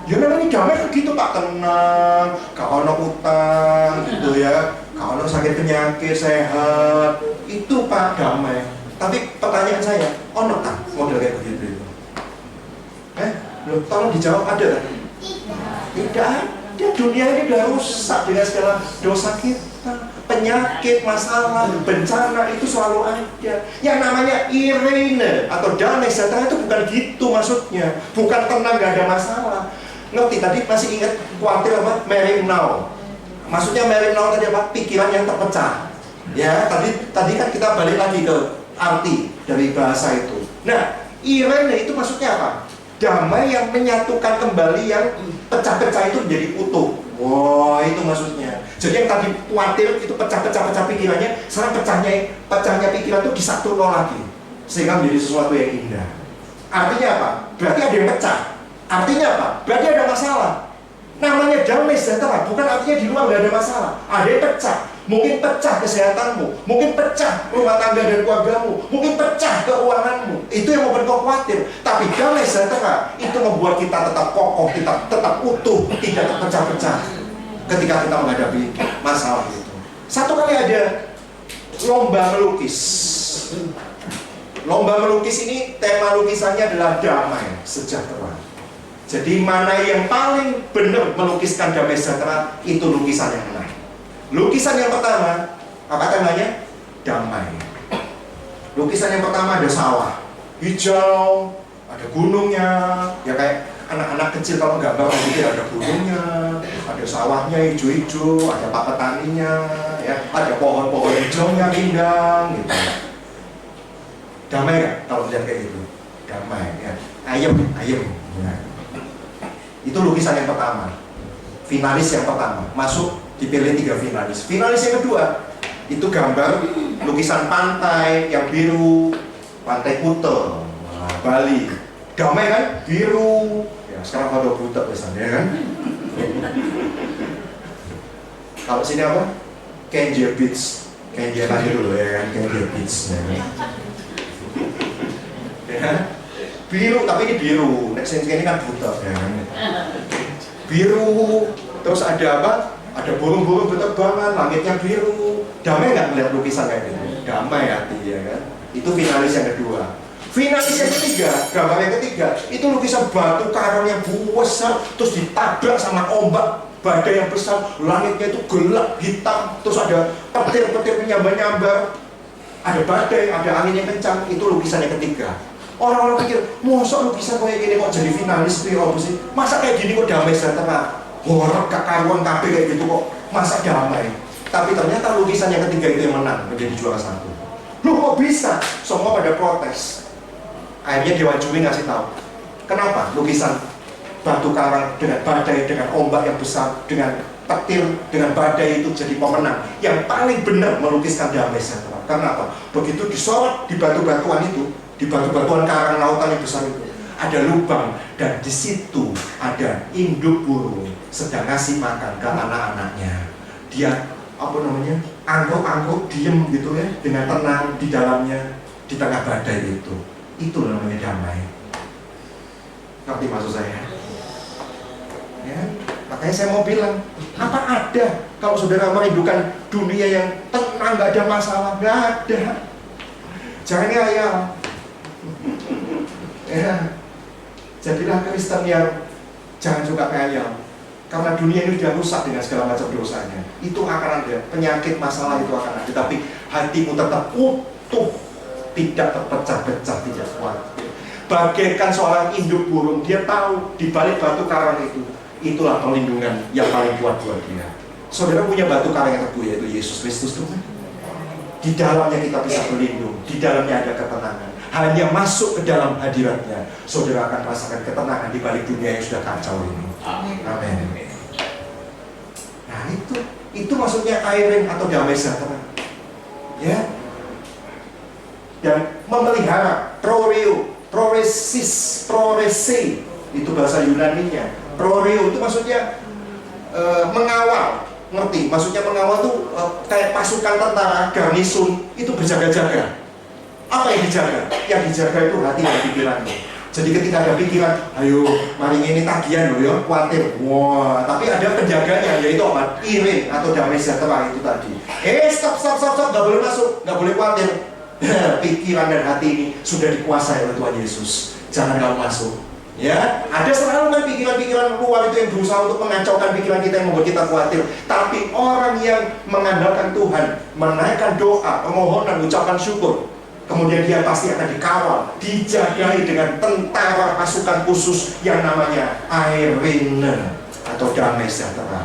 C: Ya namanya damai gitu Pak, tenang, gak ono utang, gitu ya. Gak ono sakit penyakit, sehat. Itu Pak damai. Tapi pertanyaan saya, ono tak model kayak begitu itu? Loh, tolong dijawab, ada kan? Tidak ada. Dunia ini udah rusak dengan segala dosa kita, penyakit, masalah, bencana itu selalu ada. Yang namanya irene atau damai sejahtera itu bukan gitu maksudnya, bukan tenang gak ada masalah. Ngerti tadi masih ingat khawatir apa? Marry now. Maksudnya marry now tadi apa? Pikiran yang terpecah. Ya, tadi kan kita balik lagi ke arti dari bahasa itu. Nah, irene itu maksudnya apa? Damai yang menyatukan kembali yang pecah-pecah itu menjadi utuh. Wah, itu maksudnya. Jadi yang tadi khawatir itu pecah-pecah pikirannya, sekarang pecahnya pikiran itu disatukan lagi, sehingga menjadi sesuatu yang indah. Artinya apa? Berarti ada yang pecah. Artinya apa? Berarti ada masalah. Namanya damai sejahtera bukan artinya di luar nggak ada masalah. Ada yang pecah. Mungkin pecah kesehatanmu, mungkin pecah rumah tangga dan keluargamu, mungkin pecah keuanganmu. Itu yang membuat kau khawatir. Tapi damai sejahtera itu membuat kita tetap kokoh, kita tetap utuh, tidak terpecah-pecah ketika kita menghadapi masalah itu. Satu kali ada lomba melukis. Lomba melukis ini tema lukisannya adalah damai sejahtera. Jadi mana yang paling benar melukiskan damai sejahtera, itu lukisan yang menang. Lukisan yang pertama, apa temanya? Damai. Lukisan yang pertama ada sawah, hijau, ada gunungnya. Ya kayak anak-anak kecil kalau gambar nanti ada gunungnya, ada sawahnya hijau-hijau, ada pak petaninya, ya, ada pohon-pohon hijaunya rindang, gitu. Damai nggak kalau lihat kayak gitu? Damai, ya. Ayem. Ya. Itu lukisan yang pertama, finalis yang pertama, masuk dipilih 3 finalis. Finalis yang kedua, itu gambar lukisan pantai yang biru, pantai Kuta, Bali. Damai kan? Biru. Ya, sekarang pada Kuta biasanya kan? Kalau sini apa? Kenje Beach. Kenje lagi dulu ya kan? Kenje Beach. Ya. Biru, tapi ini biru. Next ini kan buta ya kan? Biru. Terus ada apa? Ada burung-burung berterbangan, langitnya biru. Damai nggak melihat lukisan kayak gitu? Damai hati ya kan? Itu finalis yang kedua. Finalis yang ketiga, gambar yang ketiga, itu lukisan batu karang yang besar, terus ditabrak sama ombak badai yang besar, langitnya itu gelap hitam, terus ada petir-petir menyambar-nyambar, ada badai, ada angin yang kencang. Itu lukisan yang ketiga. Orang-orang pikir, mosok lukisan kayak gini kok jadi finalis sih? Masa kayak gini kok damai sejahtera? Horor gak karuan kabeh kayak gitu kok. masa damai. Tapi ternyata lukisan yang ketiga itu yang menang, menjadi juara satu. Loh kok bisa? Semua pada protes. Akhirnya Dewa Jui ngasih tahu, kenapa lukisan batu karang dengan badai, dengan ombak yang besar, dengan petir, dengan badai itu jadi pemenang. Yang paling benar melukiskan damai sejahtera. Karena apa? Begitu disorot di batu-batuan itu, di batu-batuan karang lautan yang besar itu, ada lubang, dan di situ ada induk burung sedang ngasih makan ke anak-anaknya. Dia angguk-angguk diem gitu ya, dengan tenang di dalamnya, di tengah badai itu. Itu namanya damai. Ngerti maksud saya? Ya, makanya saya mau bilang, apa ada kalau saudara merindukan dunia yang tenang, nggak ada masalah? Nggak ada. Jangan ngayal. Ya, jadilah Kristen yang jangan suka ngayal. Karena dunia ini sudah rusak dengan segala macam dosanya. Itu akan ada, penyakit, masalah itu akan ada. Tapi hatimu tetap utuh, tidak terpecah-pecah, tidak khawatir. Bagaikan seorang induk burung, dia tahu di balik batu karang itu, itulah perlindungan yang paling kuat buat dia. Saudara punya batu karang yang teguh, yaitu Yesus Kristus, Tuhan. Di dalamnya kita bisa berlindung, di dalamnya ada ketenangan. Hanya masuk ke dalam hadiratnya, saudara akan merasakan ketenangan di balik dunia yang sudah kacau ini. Amin. Nah itu maksudnya airin atau damai sejahtera. Ya. Dan memelihara, prorese, itu bahasa Yunaninya. Proreo itu maksudnya mengawal, ngerti? Maksudnya mengawal itu kayak pasukan tentara, garnisun, itu berjaga-jaga. Apa yang dijaga? Yang dijaga itu hati dan pikirannya. Jadi ketika ada pikiran, ayo mari ini tagihan loh ya, khawatir. Wah, tapi ada penjaganya, yaitu apa? Irin atau damai sejahtera itu tadi. Stop, gak boleh masuk, gak boleh khawatir. Pikiran dan hati ini sudah dikuasai oleh Tuhan Yesus. Jangan kamu masuk. Ya, ada selalu kan pikiran-pikiran luar itu yang berusaha untuk mengacaukan pikiran kita, yang membuat kita khawatir. Tapi orang yang mengandalkan Tuhan, menaikkan doa, permohonan, ucapan syukur, kemudian dia pasti akan dikawal, dijagai dengan tentara pasukan khusus yang namanya Irene atau damai sejahtera.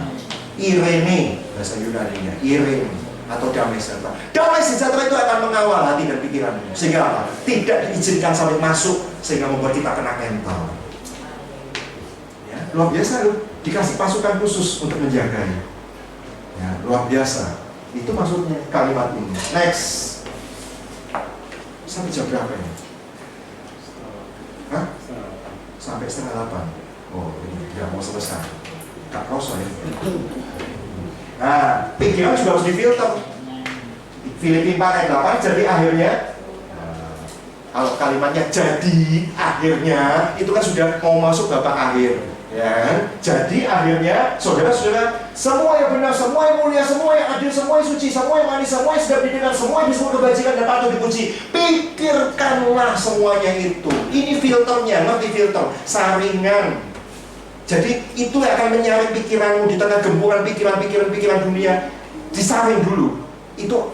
C: Irene bahasa Yunaninya, Irene atau damai sejahtera. Damai sejahtera itu akan mengawal hati dan pikiranmu, sehingga apa? Tidak diizinkan sampai masuk, sehingga membuat kita kena mental. Ya, luar biasa loh, dikasih pasukan khusus untuk menjaganya. Ya, luar biasa. Itu maksudnya kalimat ini. Next. Sampai jam berapa ini? Hah? Sampai 7:30. Oh, ini tidak mau selesai. Gak kosong ya. Nah, pikiran juga harus difilter. Filipi 4 ayat 8, jadi akhirnya, kalau kalimatnya jadi akhirnya, itu kan sudah mau masuk babak akhir, ya. Jadi akhirnya, saudara-saudara, semua yang benar, semua yang mulia, semua yang adil, semua yang suci, semua yang manis, semua yang sedap didengar, semua yang disebut kebajikan dan patut dipuji, pikirkanlah semuanya itu. Ini filternya, ngerti filter, saringan. Jadi itu akan menyaring pikiranmu di tengah gempuran pikiran dunia. Disaring dulu. Itu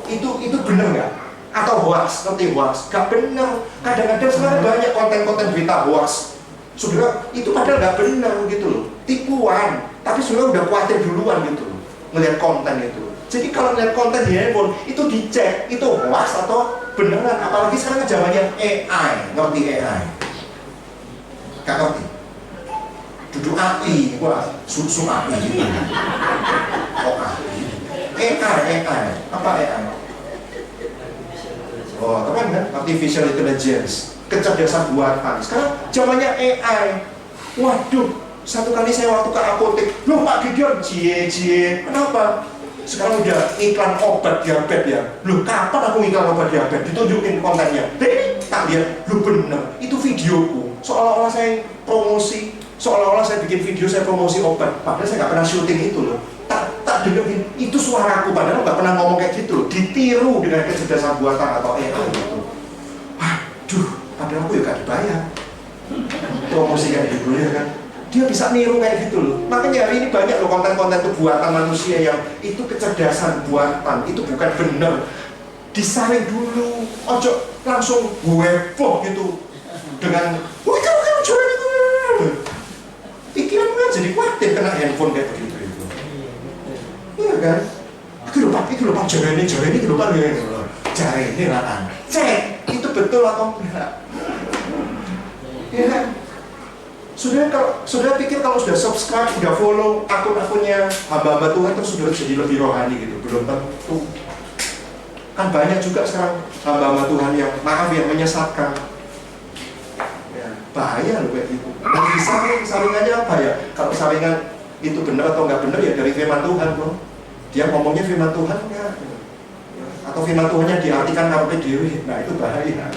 C: benar nggak? Atau hoax? Ngerti hoax? Gak benar. Kadang-kadang sekarang banyak konten-konten berita hoax. Saudara, itu padahal nggak benar gitu loh. Tipuan. Tapi saudara udah khawatir duluan gitu loh, ngelihat konten itu. Jadi kalau ngelihat konten di handphone itu dicek, itu hoax atau beneran. Apalagi sekarang zamannya AI. Ngerti AI? Gak ngerti? Duduk api, wah, susu api gitu. Oh AI, apa AI? Oh, keren kan? Artificial Intelligence, kecerdasan buatan. Sekarang zamannya AI. Waduh, satu kali saya waktu ke apotek, loh Pak Gideon, cie, kenapa? Sekarang udah iklan obat diabetes ya. Loh, kapan aku iklan obat diabetes? Ditunjukin kontennya. Tak lihat, loh bener, itu videoku. Seolah-olah saya promosi. Seolah-olah saya bikin video, saya promosi obat. Padahal saya nggak pernah syuting itu loh. Tak dengerin, itu suaraku. Padahal nggak pernah ngomong kayak gitu loh. Ditiru dengan kecerdasan buatan atau AI gitu. Waduh, padahal aku ya gak dibayar. Promosi kayak gitu ya kan. Dia bisa niru kayak gitu loh. Makanya hari ini banyak loh konten-konten itu buatan manusia yang itu kecerdasan buatan. Itu bukan bener. Disaring dulu. Ojo langsung heboh gitu. Dengan, wah itu pikiran kan jadi khawatir kena handphone kayak begitu itu. Ya, kan? Itu lho Pak, jari ini lho Pak, jari ini lah. Cek, itu betul atau enggak? Ya kan? Saudara pikir kalau sudah subscribe, sudah follow akun-akunnya hamba-hamba Tuhan terus sudah jadi lebih rohani gitu? Belum tentu. Kan banyak juga sekarang hamba-hamba Tuhan yang maaf yang menyesatkan. Ya, bahaya loh kayak gitu. Dan saringannya apa ya? Kalau saringan itu benar atau nggak benar ya dari firman Tuhan bro. Dia ngomongnya firman Tuhan ya. Atau firman Tuhannya diartikan sampai dewi. Nah itu bahaya.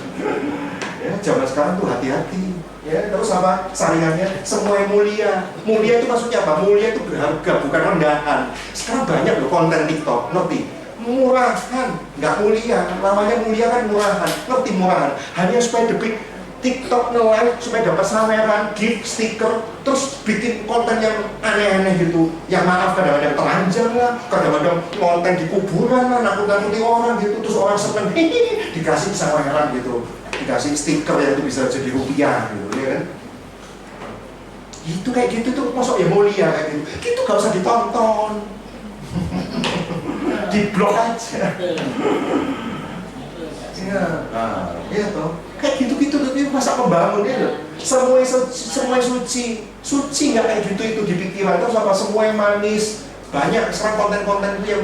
C: Ya, zaman sekarang tuh hati-hati. Ya, terus apa saringannya? Semua yang mulia. Mulia itu maksudnya apa? Mulia itu berharga, bukan rendahan. Sekarang banyak loh konten TikTok, ngerti? Murahan, nggak mulia. Namanya mulia kan murahan, ngerti murahan? Hanya supaya debit TikTok nge-live, supaya dapat saweran, gift, stiker, terus bikin konten yang aneh-aneh gitu. Yang maaf kadang-kadang telanjang lah, kadang-kadang konten di kuburan lah, nakut-nakuti orang gitu, terus orang seneng, dikasih saweran gitu. Dikasih stiker yang itu bisa jadi rupiah gitu, ya kan? Itu kayak gitu tuh, masuk ya mulia kayak gitu. Itu gak usah ditonton, di blok aja. Ya, nah, iya toh. Kayak gitu-gitu tuh, masa pembangun ya loh. Semua suci nggak kayak gitu itu di pikiran. Terus apa semua yang manis. Banyak sekarang konten-konten itu yang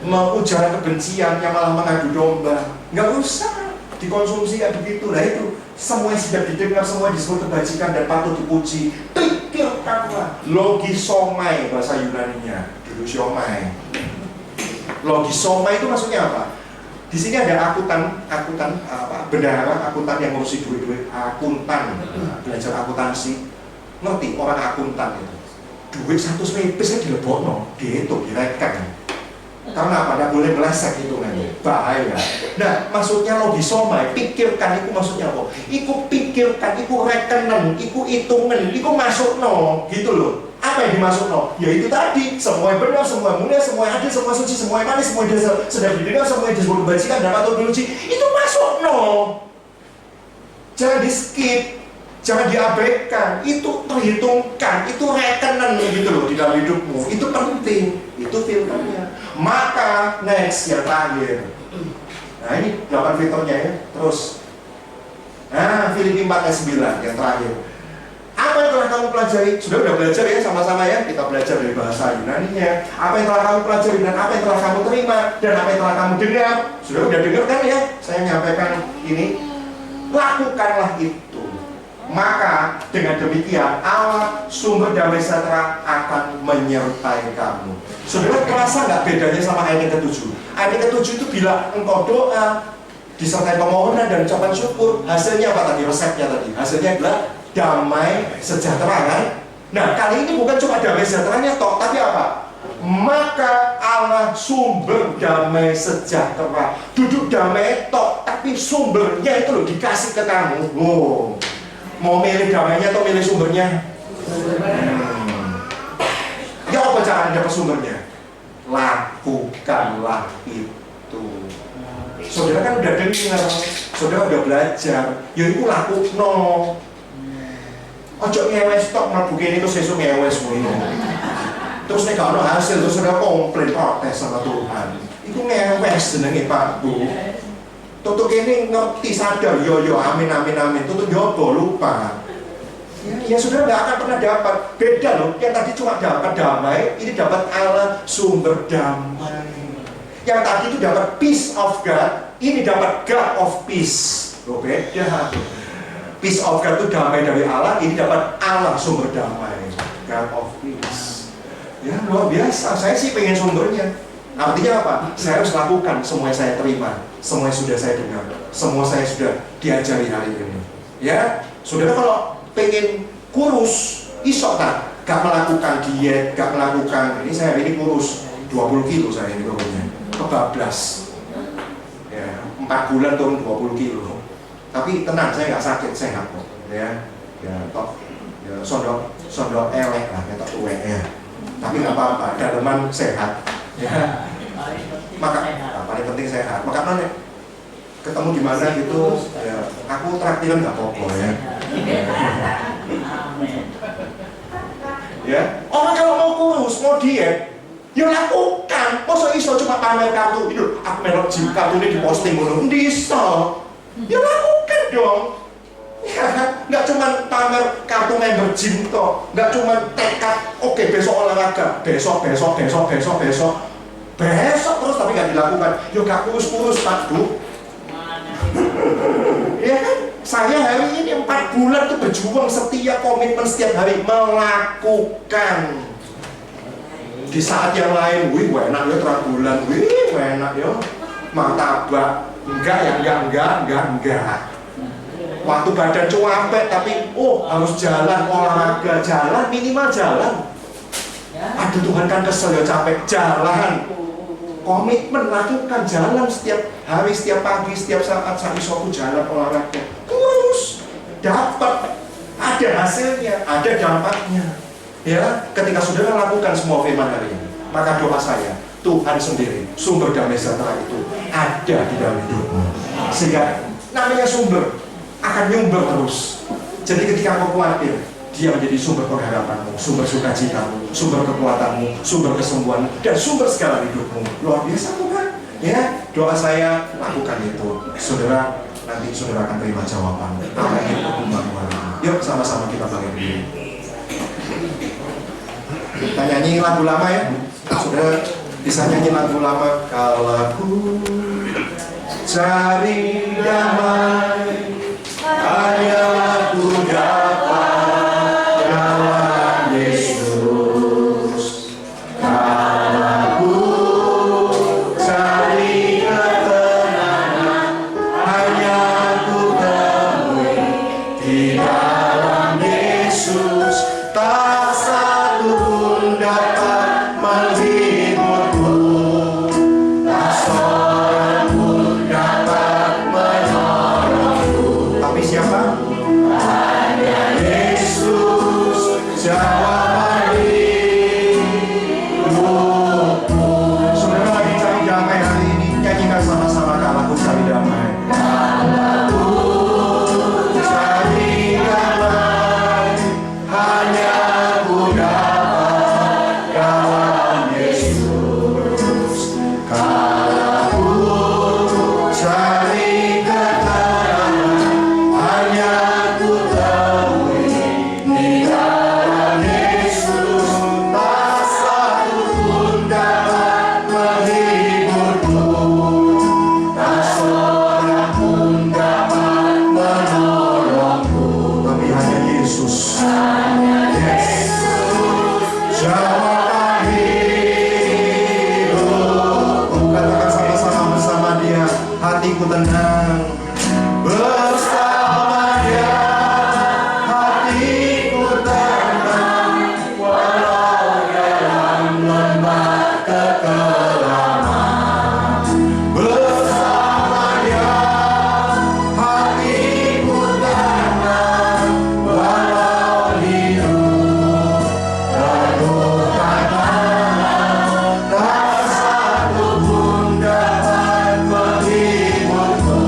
C: mengujar kebencian, yang malah mengadu domba. Nggak usah dikonsumsi kayak begitu. Nah itu semua yang sudah didengar, semua disebut kebajikan dan patut dipuji. Pikirkanlah. Logisomai bahasa Yunaninya, dulu siomai. Logisomai itu maksudnya apa? Di sini ada akuntan apa? Bendahara akuntan yang ngurusi duit, akuntan, belajar akuntansi. Ngerti orang akuntan itu? Duit 100 ribu saya dilebokno, dihitung, direkan. Karena apa? Tidak boleh meleset hitungannya, bahaya. Nah, maksudnya logisomai, pikirkan itu maksudnya apa? Iku pikirkan, iku rekenan, iku hitungan, iku masuk no, gitu loh. Apa yang dimasuk no? Ya itu tadi, semua yang benar, semua yang mulia, semua yang adil, semua suci, semua yang manis, semua yang sedang didengar, semua yang disebut kebajikan dan patut dipuji, itu masuk no. Jangan di skip, jangan diabaikan, itu terhitungkan, itu rekenan gitu loh di dalam hidupmu, itu penting, itu filternya. Maka next yang terakhir, nah ini 8 filternya ya, terus, nah Filipi 4 ayat 9 yang terakhir. Apa yang telah kamu pelajari? Sudah belajar ya sama-sama ya, kita belajar dari bahasa Yunaninya. Apa yang telah kamu pelajari dan apa yang telah kamu terima dan apa yang telah kamu dengar? Sudah dengar kan ya? Saya menyampaikan ini, lakukanlah itu. Maka dengan demikian Allah sumber damai sejahtera akan menyertai kamu. Saudara terasa nggak bedanya sama ayat yang ke-7? Ayat yang ke-7 itu bila engkau doa disertai permohonan dan ucapan syukur, hasilnya apa tadi? Resepnya tadi, hasilnya adalah damai sejahtera kan? Nah kali ini bukan cuma damai sejahteranya toh, tapi apa? Maka Allah sumber damai sejahtera. Duduk damai toh, tapi sumbernya itu loh dikasih ke kamu. Wow. Mau milih damainya atau milih sumbernya? Ya apa caranya dapat sumbernya? Lakukanlah itu. Saudara kan udah dengar, saudara udah belajar. Ya itu lakukan. Ojo ngewes tok mlebu kene terus sesuk ngewes ngono. Terus nek gak ono hasil terus saudara komplain protes sama Tuhan. Iku ngewes jenenge Pak Bu. Tutuk kene ngerti sadar yo amin. Tutuk yobo lupa. Ya saudara nggak akan pernah dapat. Beda loh, yang tadi cuma dapat damai, ini dapat Allah sumber damai. Yang tadi itu dapat peace of God, ini dapat God of peace. Loh beda. Peace of God itu damai dari Allah, ini dapat Allah sumber damai, God of peace. Ya luar biasa, saya sih pengen sumbernya. Artinya apa? Saya harus lakukan semua yang saya terima, semua yang sudah saya dengar, semua saya sudah diajari hari ini. Ya, saudara kalau pengen kurus, iso tak? Gak melakukan diet, gak melakukan ini saya ini kurus 20 kilo saya ini pokoknya, kebablas. Ya, 4 bulan turun 20 kilo. Tapi tenang, saya nggak sakit, sehat kok. Ya toh, ya, sondok elek lah, ketok tuwek ya. Tapi nggak apa-apa, daleman sehat. Ya. Maka paling penting sehat. Maka nih ketemu di mana gitu, ya, aku traktiran nggak apa-apa ya. Ya, orang kalau mau kurus, mau diet, Ya lakukan. Masa iso cuma pamer kartu itu, aku melok gym kartu ini diposting ngono. Iso. Ya lakukan dong. Ya, nggak cuma pamer kartu member gym toh, nggak cuma tekad. Oke, besok olahraga, besok terus tapi nggak dilakukan. Yo gak kurus-kurus Pak Bu. Ya kan? Saya hari ini 4 bulan tuh berjuang setia, komitmen setiap hari melakukan. Di saat yang lain, wih enak ya 3 bulan, wih enak ya martabak, enggak. Waktu badan cuapek tapi harus jalan, olahraga, jalan, minimal jalan. Aduh Tuhan kan kesel ya capek, jalan. Komitmen lakukan, jalan setiap hari, setiap pagi, setiap saat isoku jalan olahraga. Terus dapat, ada hasilnya, ada dampaknya. Ya, ketika saudara lakukan semua firman hari ini, maka doa saya, Tuhan sendiri, sumber damai sejahtera itu ada di dalam hidupmu. Sehingga namanya sumber akan nyumber terus. Jadi ketika kau khawatir, dia menjadi sumber pengharapanmu, sumber sukacitamu, sumber kekuatanmu, sumber kesembuhanmu, dan sumber segala hidupmu. Luar biasa bukan? Ya, doa saya lakukan itu. Saudara, nanti saudara akan terima jawaban. Apa yang berkembang hari ini? Yuk sama-sama kita bangkit diri. Kita nyanyi lagu lama ya. Saudara bisa nyanyi lagu lama. Kalau aku cari damai, hanya aku dapat dalam Yesus. Kalau aku cari ketenangan, hanya aku temui di dalam Yesus. Tak satu pun dapat menghiburku, tak seorang pun dapat menolongku. Tapi siapa? Hanya Yesus jawab hidupku. Saudara lagi cari damai hari ini, nyanyikan sama-sama kalau aku cari damai. Cari damai, hanya aku dapat dalam Yesus. Kalau aku cari ketenangan, hanya aku temui di dalam Yesus. Tak satu pun dapat menghiburku, tak seorang pun dapat menolongku. Tapi hanya Yesus. Jawab hidupku. Katakan sama-sama bersama dia, hatiku tenang. Bersama dia, hatiku tenang. Walau dalam lembah kekelaman, bersama dia, hatiku tenang. Walau hidup penuh tantangan, tak satu pun dapat menghiburku,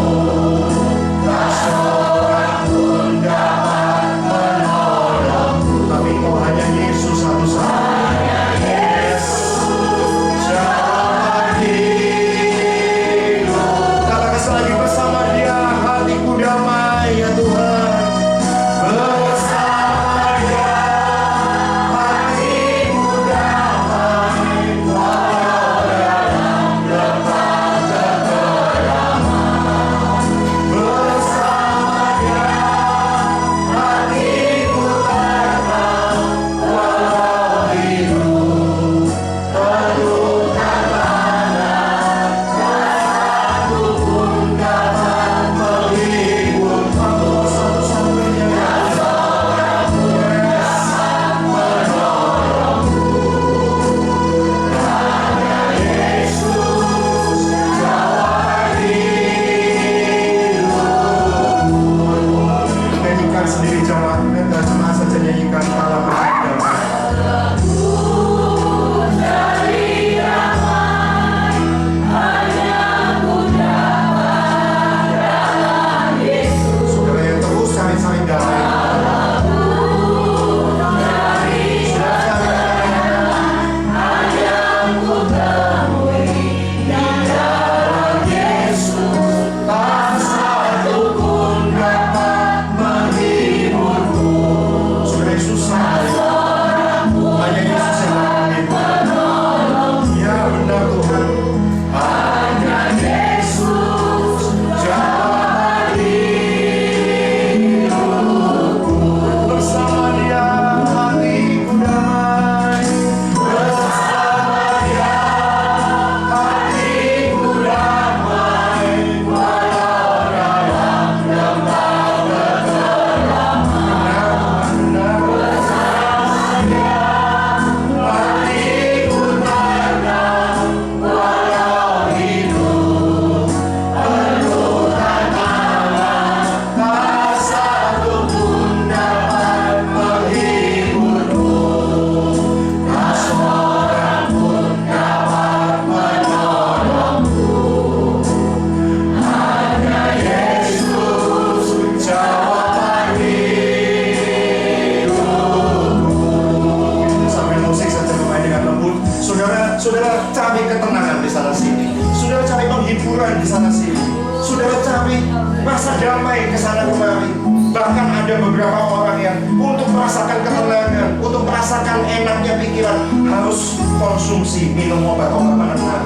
C: di sana sini. Saudara cari rasa damai ke sana kemari. Bahkan ada beberapa orang yang untuk merasakan ketenangan, untuk merasakan enaknya pikiran harus konsumsi minum obat-obat penenang.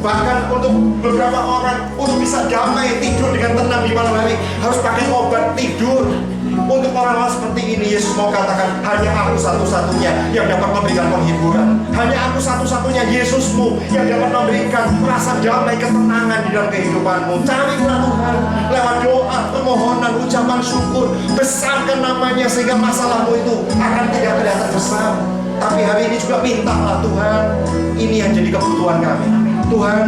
C: Bahkan untuk beberapa orang untuk bisa damai tidur dengan tenang di malam hari harus pakai obat tidur. Untuk orang-orang seperti ini Yesus mau katakan, hanya aku satu-satunya yang dapat memberikan penghiburan. Hanya aku satu-satunya Yesusmu yang dapat memberikan rasa damai, ketenangan di dalam kehidupanmu. Carilah Tuhan lewat doa, permohonan, ucapan syukur. Besarkan namanya sehingga masalahmu itu akan tidak kelihatan besar. Tapi hari ini juga mintalah Tuhan, ini yang jadi kebutuhan kami. Tuhan,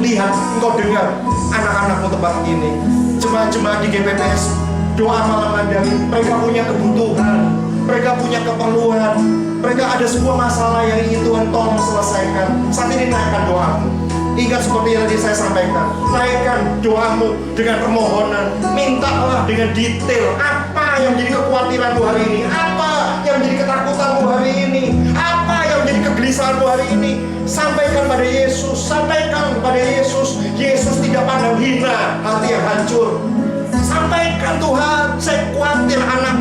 C: lihat, Engkau dengar anak-anakmu tempat ini, jemaat-jemaat di GPPS, doa malam Mandarin, mereka punya kebutuhan, mereka punya keperluan, mereka ada sebuah masalah yang ingin Tuhan tolong selesaikan. Saat ini naikkan doamu. Ingat seperti yang tadi saya sampaikan, naikkan doamu dengan permohonan. Mintalah dengan detail apa yang menjadi kekhawatiranmu hari ini, apa yang menjadi ketakutanmu hari ini, apa yang menjadi kegelisahanmu hari ini. Sampaikan pada Yesus, sampaikan pada Yesus. Yesus tidak pandang hina hati yang hancur. Sampaikan, Tuhan, saya khawatir anak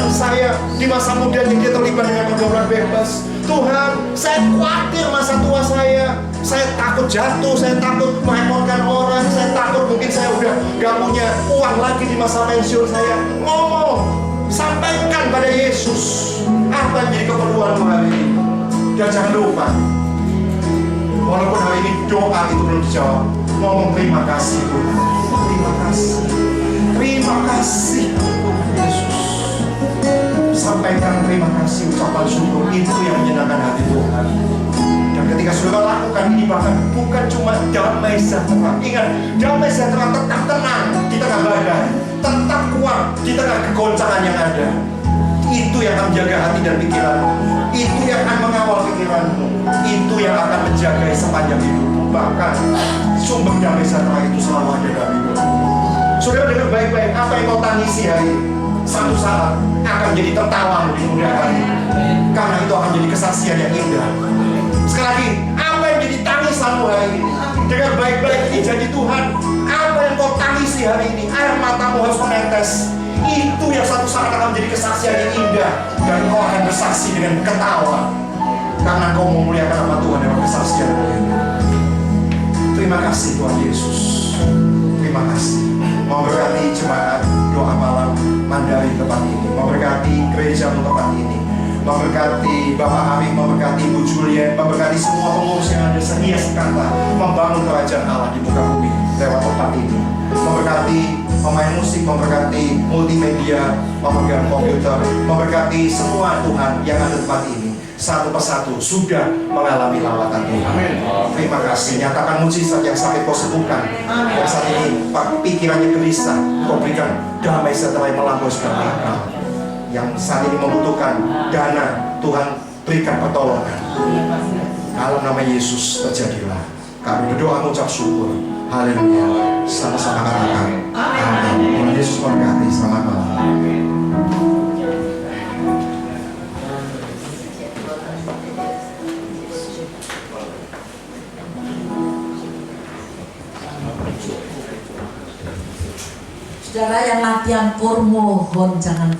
C: saya di masa mudanya dia terlibat dengan pergaulan bebas. Tuhan, saya khawatir masa tua saya takut jatuh, saya takut merepotkan orang, saya takut mungkin saya udah gak punya uang lagi di masa pensiun saya. Ngomong, sampaikan pada Yesus apa yang jadi keperluanmu hari ini. Dan jangan lupa, walaupun hari ini doa itu belum dijawab, ngomong terima kasih Tuhan, terima kasih. Terima kasih Yesus. Sampaikan terima kasih, ucapan syukur, itu yang menyenangkan hati Tuhan. Dan ketika saudara lakukan ini, bahkan bukan cuma damai sejahtera. Ingat, damai sejahtera tetap tenang di tengah badai, tetap kuat di tengah kegoncangan yang ada. Itu yang akan menjaga hati dan pikiranmu. Itu yang akan mengawal pikiranmu. Itu yang akan menjaga sepanjang hidupmu. Bahkan sumber damai sejahtera itu selalu ada dalam hidupmu. Saudara dengar baik-baik, apa yang kau tangisi hari ini, satu saat akan menjadi tertawa di kemudian hari. Karena itu akan menjadi kesaksian yang indah. Sekali lagi, apa yang jadi tangisanmu hari ini, dengar baik-baik, ini janji Tuhan. Apa yang kau tangisi hari ini, air matamu harus menetes. Itu yang satu saat akan menjadi kesaksian yang indah. Dan kau akan bersaksi dengan ketawa, karena kau memuliakan nama Tuhan dalam kesaksian ini. Terima kasih Tuhan Yesus. Terima kasih. Memberkati jemaat doa malam Mandarin tempat ini, memberkati gereja tempat ini, memberkati Bapak Ari, memberkati Ibu Juliet, memberkati semua pengurus yang ada setia sekata membangun kerajaan Allah di muka bumi lewat tempat ini, memberkati pemain musik, memberkati multimedia, pemegang komputer, memberkati semua Tuhan yang ada tempat ini. Satu persatu sudah mengalami lawatan Tuhan. Terima kasih. Nyatakan mujizat yang sakit kau sembuhkan. Yang saat ini pikirannya gelisah, kau berikan damai setelah yang melampaui segala akal. Yang saat ini membutuhkan dana, Tuhan berikan pertolongan. Dalam nama Yesus terjadilah. Kami berdoa mengucap syukur. Haleluya. Sama-sama katakan amin. Tuhan Yesus memberkati. Selamat malam.
D: Saudara yang latihan pur, mohon jangan